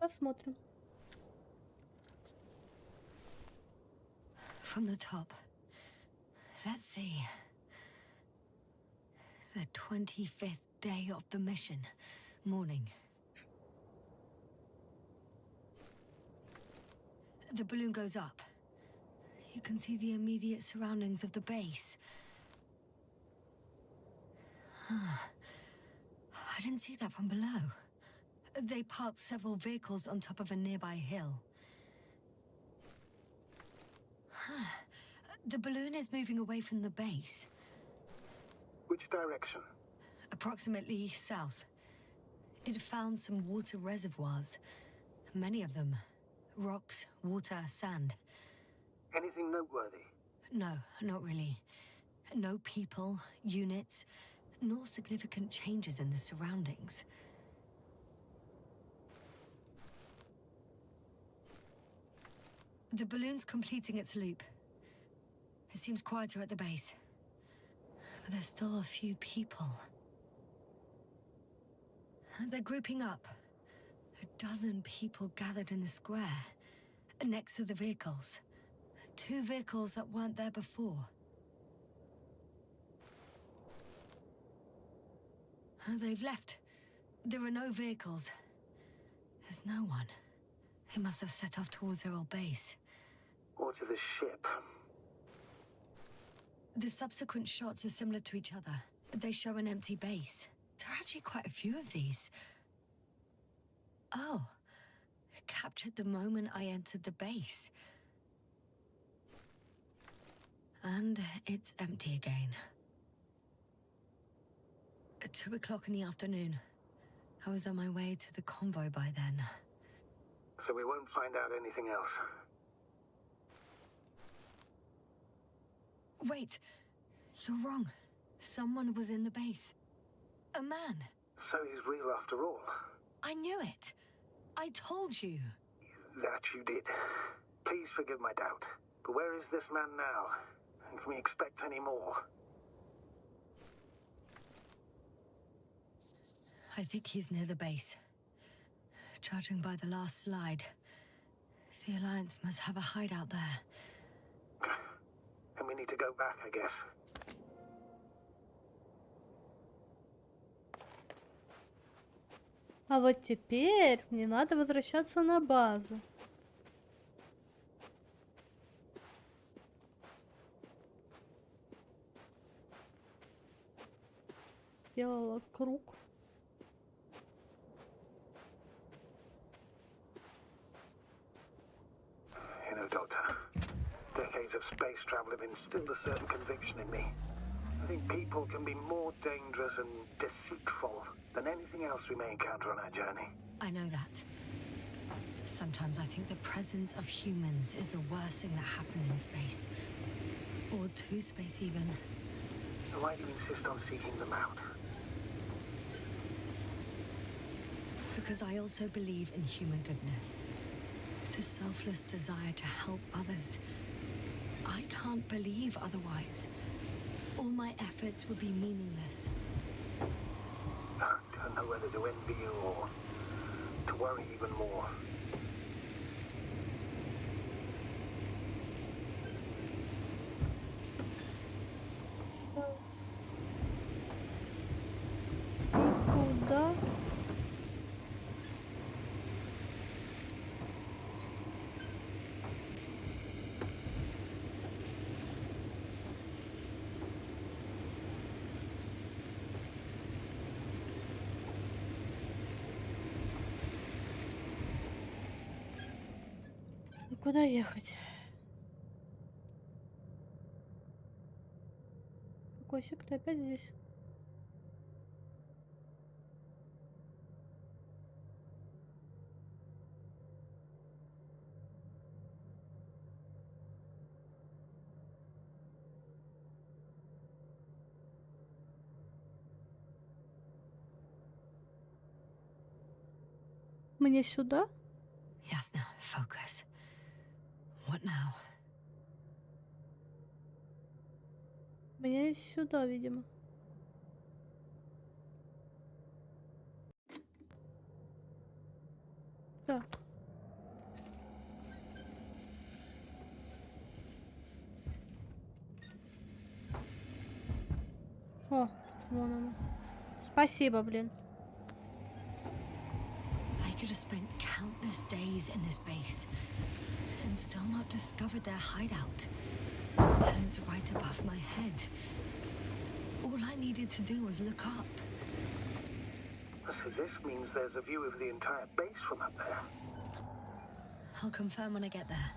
Посмотрим. From the top. Let's see. The 25th day of the mission. Morning. The balloon goes up. You can see the immediate surroundings of the base. I didn't see that from below. They parked several vehicles on top of a nearby hill. The balloon is moving away from the base. Which direction? Approximately south. It found some water reservoirs. Many of them. Rocks, water, sand. Anything noteworthy? No, not really. No people, units, nor significant changes in the surroundings. The balloon's completing its loop. It seems quieter at the base. But there's still a few people. They're grouping up. 12 people gathered in the square, next to the vehicles. 2 vehicles that weren't there before. They've left. There are no vehicles. There's no one. They must have set off towards their old base. Or to the ship? The subsequent shots are similar to each other. They show an empty base. There are actually quite a few of these. Oh, it captured the moment I entered the base. And it's empty again. At 2 o'clock in the afternoon. I was on my way to the convoy by then. So we won't find out anything else. Wait, you're wrong. Someone was in the base. A man. So he's real after all. I knew it. I told you. That you did. Please forgive my doubt. But where is this man now? And can we expect any more? I think he's near the base. Judging by the last slide, the Alliance must have a hideout there. And we need to go back, I guess. А вот теперь мне надо возвращаться на базу. Сделала круг. You know, Doctor, decades of space travel have instilled a certain conviction in me. I think people can be more dangerous and deceitful than anything else we may encounter on our journey. I know that. Sometimes I think the presence of humans is the worst thing that happened in space. Or to space, even. Why do you insist on seeking them out? Because I also believe in human goodness. The selfless desire to help others. I can't believe otherwise. All my efforts would be meaningless. I don't know whether to envy you or to worry even more. Куда? И куда ехать? Какой сектор? Опять здесь? Мне сюда? Ясно. Focus. What now? Мне сюда, видимо. Так. О, вон оно. Спасибо, блин. I could have spent countless days in this base and still not discovered their hideout. And it's right above my head. All I needed to do was look up. So this means there's a view of the entire base from up there. I'll confirm when I get there.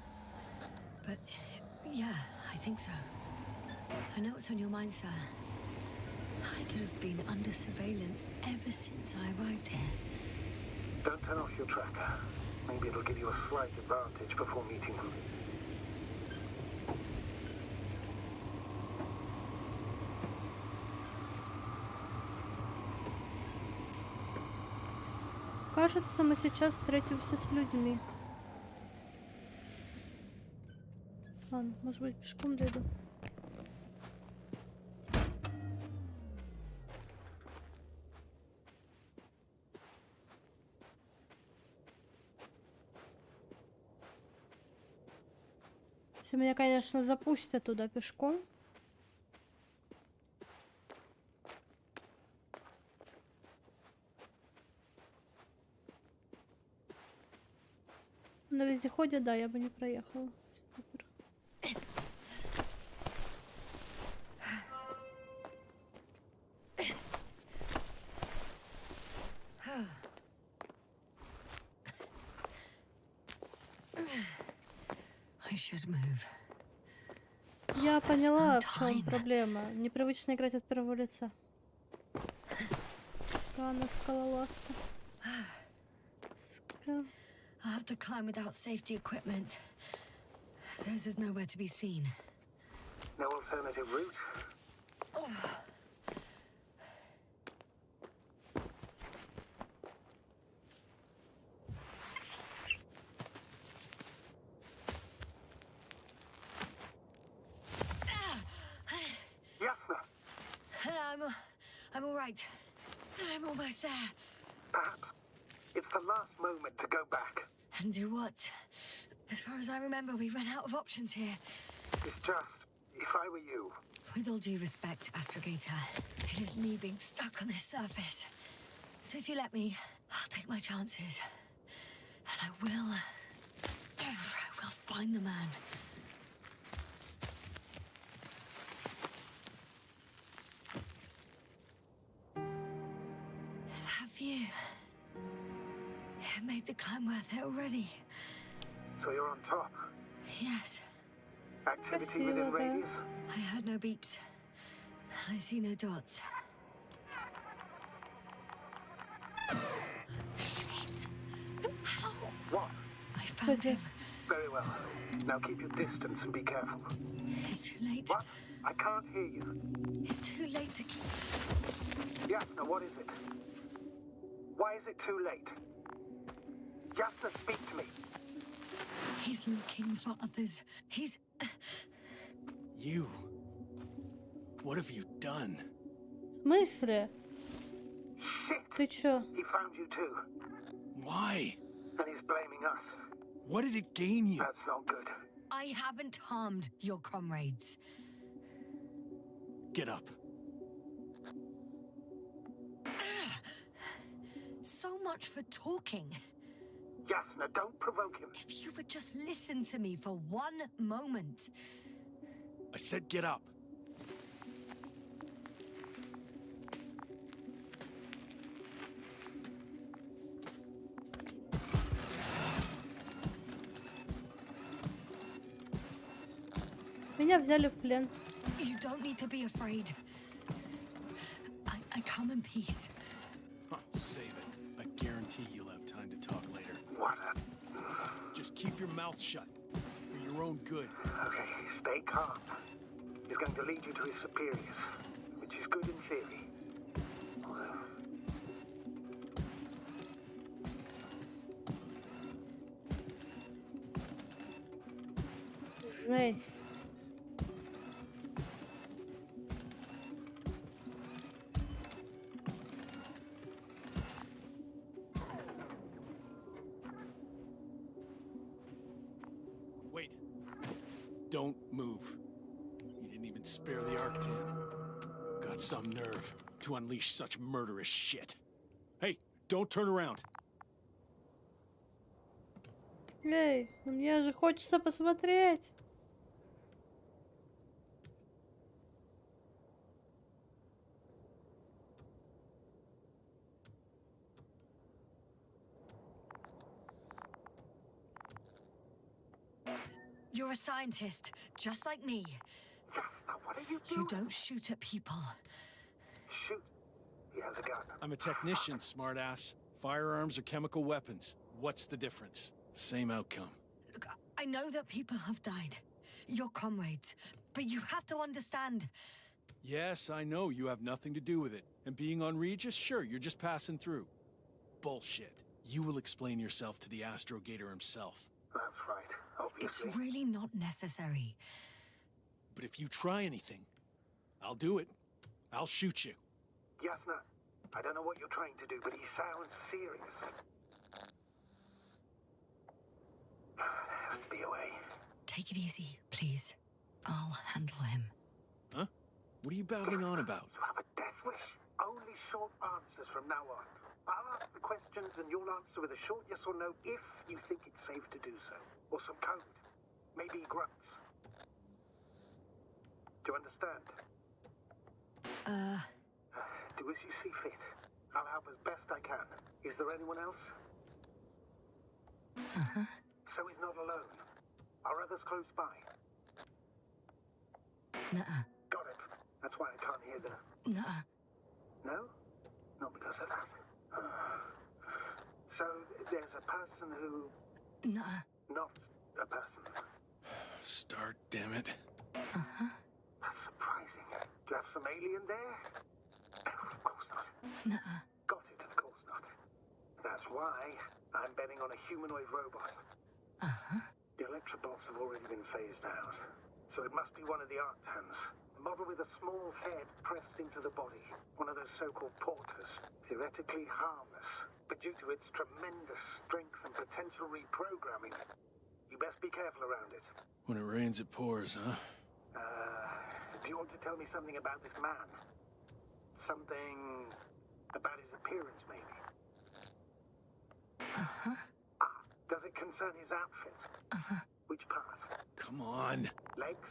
But yeah, I think so. I know what's on your mind, sir. I could have been under surveillance ever since I arrived here. Don't turn off your tracker. Maybe it'll give you a slight advantage before meeting them. Кажется, мы сейчас встретимся с людьми. Ладно, может быть, пешком дойду. Если меня, конечно, запустят туда пешком. На вездеходе, да, я бы не проехала. Супер. I should move. Я поняла, no в чем time. проблема. Непривычно играть от первого лица. Рано, скалолазка. I'll have to climb without safety equipment. Theirs is nowhere to be seen. No alternative route? right. I'm almost there. Perhaps it's the last moment to go back. And do what? As far as I remember, we ran out of options here. It's just, if I were you, With all due respect, Astrogator, it is me being stuck on this surface. So if you let me, I'll take my chances. And I will find the man. That view. It made the climb worth it already. so you're on top. Yes, Activity Красиво, within да. radius? I heard no beeps. And I see no dots. Shit! How? What? I found Okay. him. Very well. Now keep your distance and be careful. It's too late. What? I can't hear you. It's too late to keep... Yasna, what is it? Why is it too late? Yasna, speak to me. He's looking for others. He's... You. What have you done? В смысле? Shit! Ты чё? He found you too. Why? And he's blaming us. What did it gain you? That's not good. I haven't harmed your comrades. Get up. So much for talking. Yasna, don't provoke him. If you would just listen to me for one moment. I said get up. Меня взяли в плен. You don't need to be afraid. I come in peace. Huh, save it. I guarantee you'll have time to talk later. What a... Just keep your mouth shut. For your own good. Okay, stay calm. He's going to lead you to his superiors, which is good in theory. Жесть. Wait. Don't move. You didn't even spare the Arctan. Got some nerve to unleash such murderous shit. Hey, don't turn around. Эй, мне же хочется посмотреть. You're a scientist, just like me. Yasna, what are you doing? You don't shoot at people. Shoot. He has a gun. I'm a technician, smartass. Firearms are chemical weapons. What's the difference? Same outcome. Look, I know that people have died. Your comrades. But you have to understand. Yes, I know you have nothing to do with it. And being on Regis, sure, you're just passing through. Bullshit. You will explain yourself to the Astrogator himself. That's right, It's obviously. really not necessary. But if you try anything, I'll do it. I'll shoot you. Yasna, I don't know what you're trying to do, but he sounds serious. There has to be a way. Take it easy, please. I'll handle him. Huh? What are you babbling on about? You have a death wish? Only short answers from now on. I'll ask the questions and you'll answer with a short yes or no if you think it's safe to do so. Or some code. Maybe grunts. Do you understand? Do as you see fit. I'll help as best I can. Is there anyone else? So he's not alone. Are others close by? Nuh-uh. Got it. That's why I can't hear the... Nuh-uh. No? Not because of that. So there's a person who... Nuh-uh. Not a person. Start, damn it. That's surprising. Do you have some alien there? Of course not. Nuh-uh. Got it, of course not. That's why I'm betting on a humanoid robot. The electrobots have already been phased out. So it must be one of the Arctans. A model with a small head pressed into the body. One of those so-called porters. Theoretically harmless, but due to its tremendous strength and potential reprogramming, you best be careful around it. When it rains, it pours, huh? Do you want to tell me something about this man? Something about his appearance, maybe? Uh-huh. Does it concern his outfit? Uh-huh. Which part? Come on. Legs?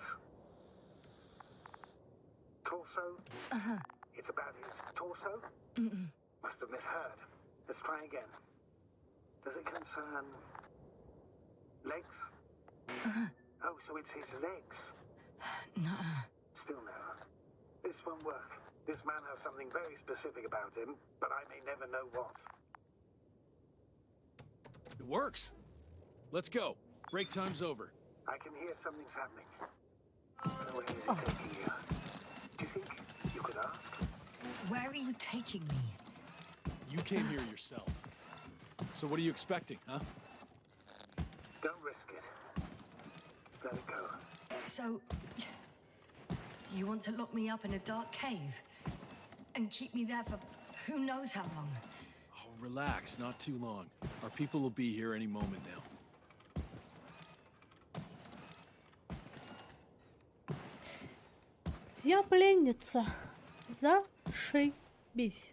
Torso? Uh-huh. It's about his torso? Mm-mm. Must have misheard. Let's try again. Does it concern legs? Uh-huh. Oh, so it's his legs. Nuh-uh. Still no. This won't work. This man has something very specific about him, but I may never know what. It works. Let's go. Break time's over. I can hear something's happening. So where is it taking you? Do you think you could ask? Where are you taking me? You came here yourself. So what are you expecting, huh? Don't risk it. Let it go. So, you want to lock me up in a dark cave? And keep me there for who knows how long? Oh, relax, not too long. Our people will be here any moment now. Я пленница. Зашибись.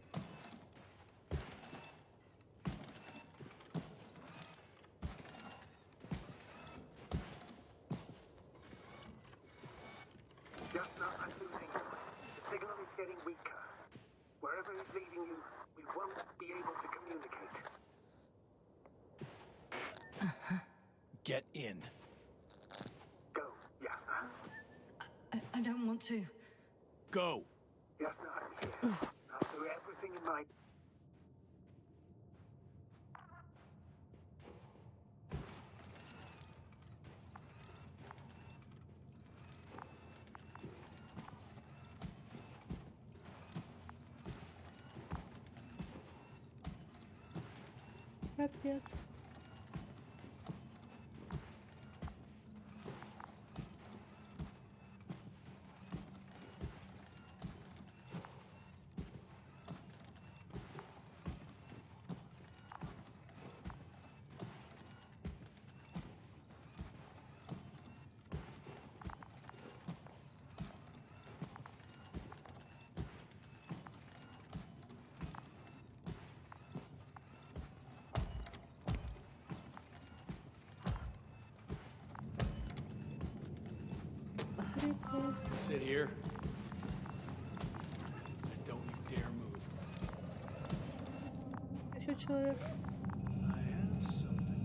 Just not I'm losing you. The signal is getting weaker. Wherever he's leading you, we won't be able to communicate. Get in. Go, Yasna. I don't want to. Go. Yasna, I'm here. I'll do everything in my... Капец. Sit here. And don't you dare move. Еще человек. I have something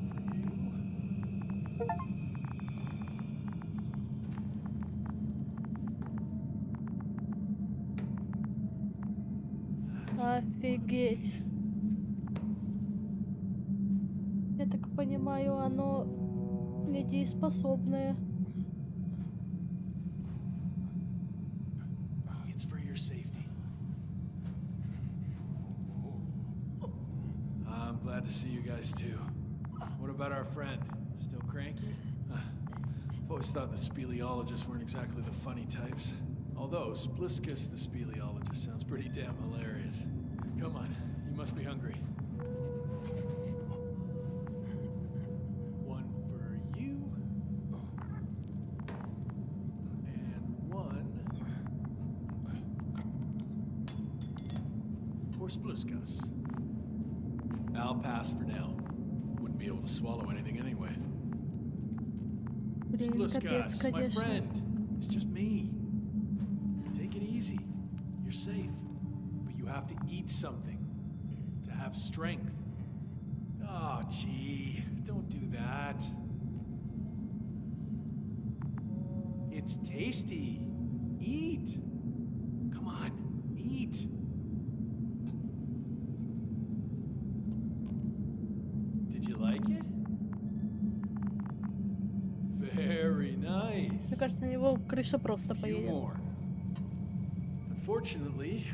for you. Офигеть. Я так понимаю, оно недееспособное. It's for your safety. I'm glad to see you guys too. What about our friend? Still cranky? I've always thought the speleologists weren't exactly the funny types. Although Spliskus the speleologist sounds pretty damn hilarious. Come on, you must be hungry. One for you. And one for Spliskus. I'll pass for now. Wouldn't be able to swallow anything anyway. Блин, капец, Spliskus, my конечно. friend. It's just me. Take it easy. You're safe. But you have to eat something to have strength. Oh, gee. Don't do that. It's tasty. Eat. Come on, eat. Did you like it? Very nice. Мне кажется, на него крыша просто Few поедет. more. Unfortunately,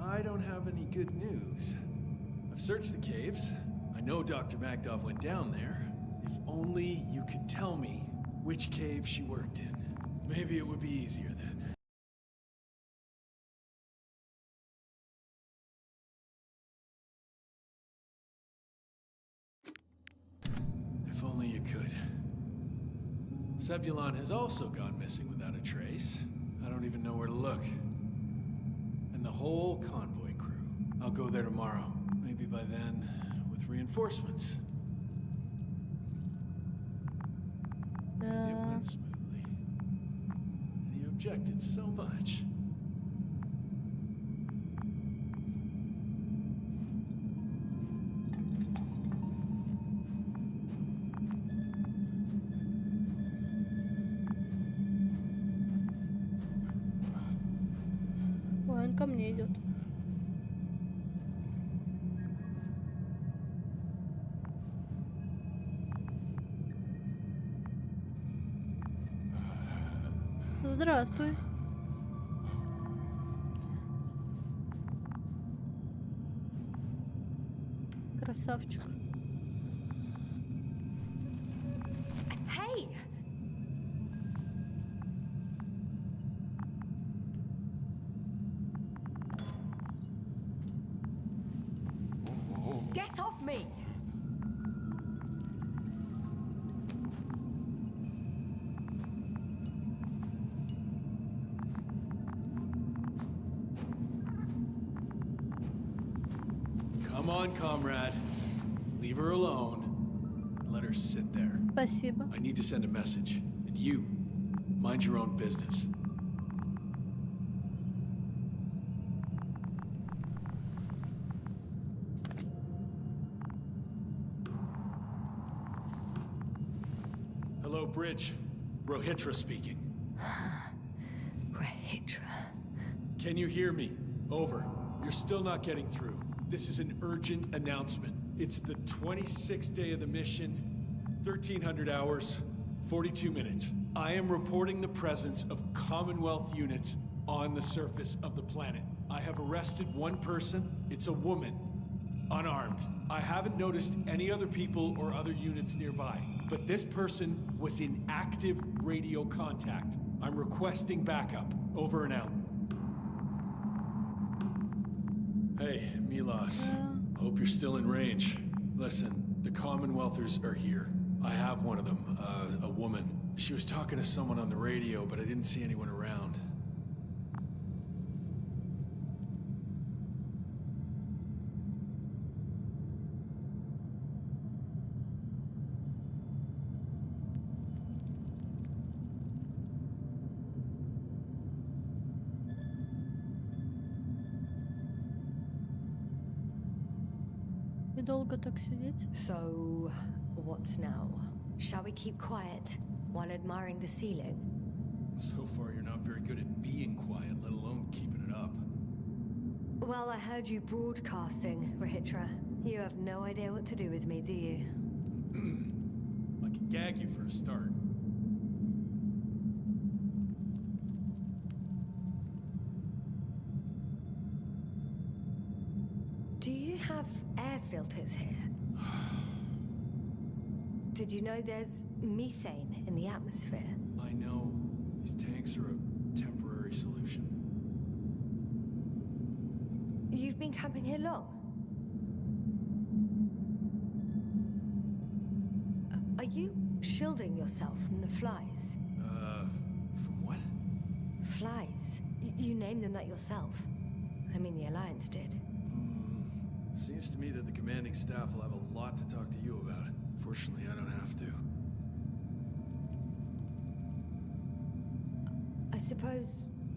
I don't have any good news. I've searched the caves. I know Dr. Magdov went down there. If only you could tell me which cave she worked in. Maybe it would be easier then. If only you could. Zebulon has also gone missing without a trace. I don't even know where to look. And the whole convoy crew. I'll go there tomorrow. Maybe by then, with reinforcements. It went smoothly. And you objected so much. Ой, он ко мне идет. Здравствуй. Красавчик. Hey! Get off me! Come on, comrade. Leave her alone. Let her sit there. Спасибо. I need to send a message. And you, mind your own business. Hello, Bridge. Rohitra speaking. Rohitra. Can you hear me? Over. You're still not getting through. This is an urgent announcement. It's the 26th day of the mission, 1300 hours, 42 minutes. I am reporting the presence of Commonwealth units on the surface of the planet. I have arrested one person. It's a woman, unarmed. I haven't noticed any other people or other units nearby, but this person was in active radio contact. I'm requesting backup. Over and out. Hey, Milos. Hope you're still in range. Listen, the Commonwealthers are here. I have one of them, a woman. She was talking to someone on the radio, but I didn't see anyone around. И долго так сидеть? So, what now? Shall we keep quiet while admiring the ceiling? So far, you're not very good at being quiet, let alone keeping it up. Well, I heard you broadcasting, Rohitra. You have no idea what to do with me, do you? I could gag you for a start. Do you have air filters here? Did you know there's methane in the atmosphere? I know. These tanks are a temporary solution. You've been camping here long? Are you shielding yourself from the flies? From what? Flies? You named them that yourself. I mean, the Alliance did. Seems to me that the commanding staff will have a lot to talk to you about. Fortunately, I don't have to. I suppose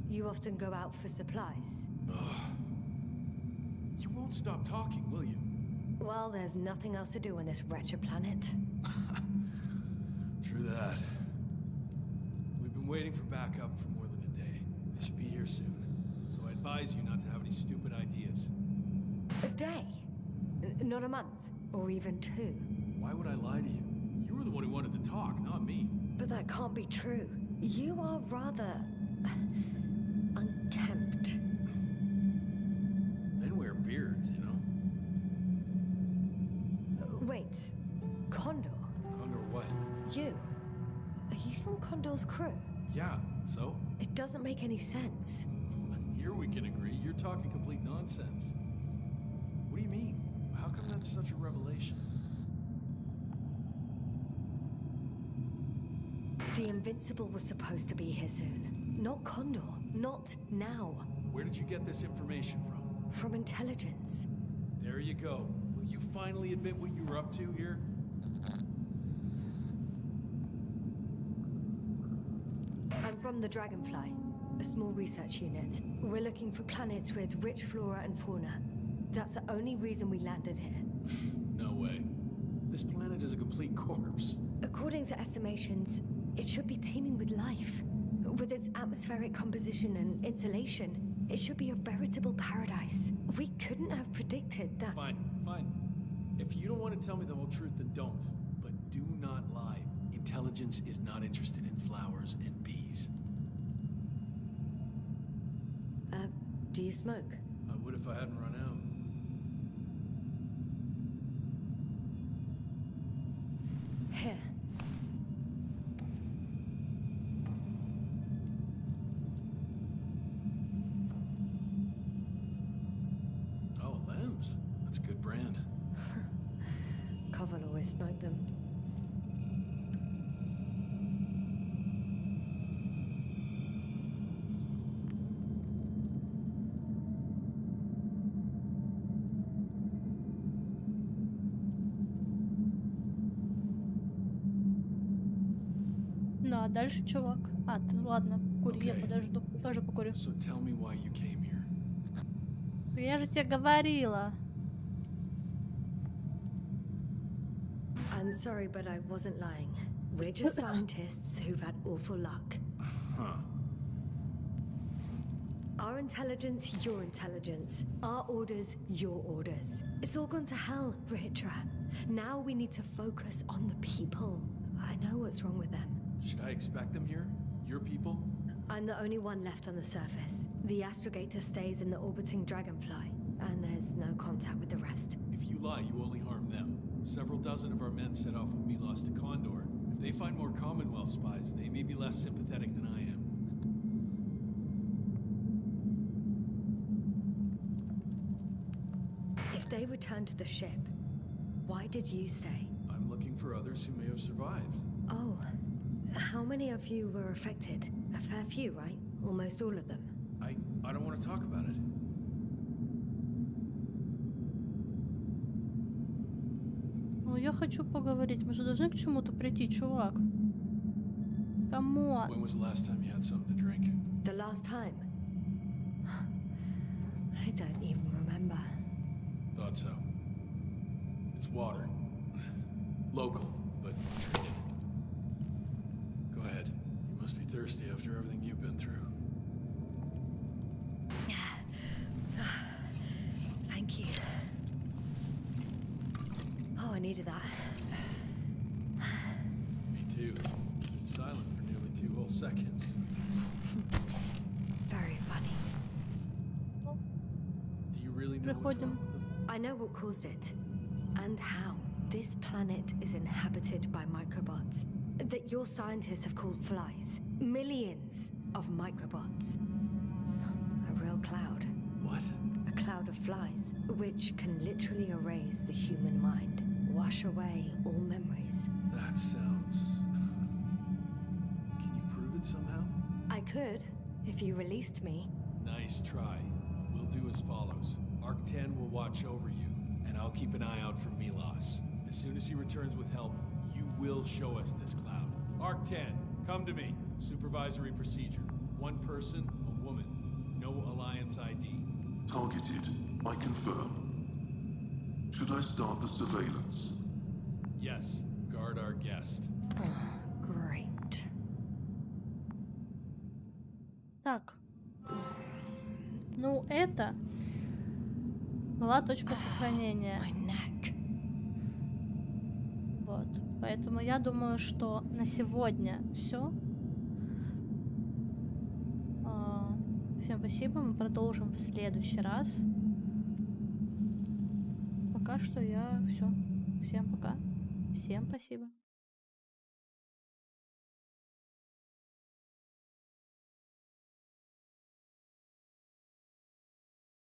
you often go out for supplies. You won't stop talking, will you? Well, there's nothing else to do on this wretched planet. True that. We've been waiting for backup for more than a day. They should be here soon. So I advise you not to have any stupid ideas. A day? Not a month? Or even 2? Why would I lie to you? You were the one who wanted to talk, not me. But that can't be true. You are rather... unkempt. Men wear beards, you know? Wait. Condor? Condor what? You? Are you from Condor's crew? Yeah, so? It doesn't make any sense. Here we can agree. You're talking complete nonsense. What do you mean? How come that's such a revelation? The Invincible was supposed to be here soon. Not Condor. Not now. Where did you get this information from? From intelligence. There you go. Will you finally admit what you were up to here? I'm from the Dragonfly, a small research unit. We're looking for planets with rich flora and fauna. That's the only reason we landed here. No way. This planet is a complete corpse. According to estimations, it should be teeming with life. With its atmospheric composition and insulation, it should be a veritable paradise. We couldn't have predicted that. Fine, fine. If you don't want to tell me the whole truth, then don't. But do not lie. Intelligence is not interested in flowers and bees. Do you smoke? I would if I hadn't run out. Here. Oh, Lambs. That's a good brand. Covel always smoked them. Ну, а дальше чувак. А, ты, ладно, кури, я Окей. подожду. Тоже покурю. So tell me why you came here. Я же тебе говорила. I'm sorry, but I wasn't lying. We're just scientists who've had awful luck. Huh. Our intelligence, your intelligence. Our orders, your orders. It's all gone to hell, Ritra. Now we need to focus on the people. I know what's wrong with them. Should I expect them here? Your people? I'm the only one left on the surface. The astrogator stays in the orbiting dragonfly, and there's no contact with the rest. If you lie, you only harm them. Several dozen of our men set off with Milos to Condor. If they find more Commonwealth spies, they may be less sympathetic than I am. If they return to the ship, why did you stay? I'm looking for others who may have survived. Oh, how many of you were affected? A fair few, right? Almost all of them. I don't want to talk about it. Ну, я хочу поговорить. Мы же должны к чему-то прийти, чувак. Камон. When was the last time you had something to drink? The last time? I don't even remember. Thought so. It's water. Local, but treated. Go ahead. You must be thirsty after everything you've been through. Thank you. Oh, I needed that. Me too. Been silent for nearly 2 whole seconds. Very funny. Do you really know what's wrong Приходим. with them? I know what caused it. And how. This planet is inhabited by microbots that your scientists have called flies. Millions of microbots. A real cloud. What? A cloud of flies, which can literally erase the human mind, wash away all memories. That sounds... Can you prove it somehow? I could, if you released me. Nice try. We'll do as follows. Arc 10 will watch over you, and I'll keep an eye out for Milos. As soon as he returns with help, you will show us this cloud. Arc 10, come to me. Supervisory procedure. One person, a woman. No alliance ID. Targeted. I confirm. Should I start the surveillance? Yes, guard our guest. Great. Так. Ну, это была точка сохранения. My neck. Вот. Поэтому я думаю, что на сегодня все. Всем спасибо. Мы продолжим в следующий раз. Пока что я все. Всем пока. Всем спасибо.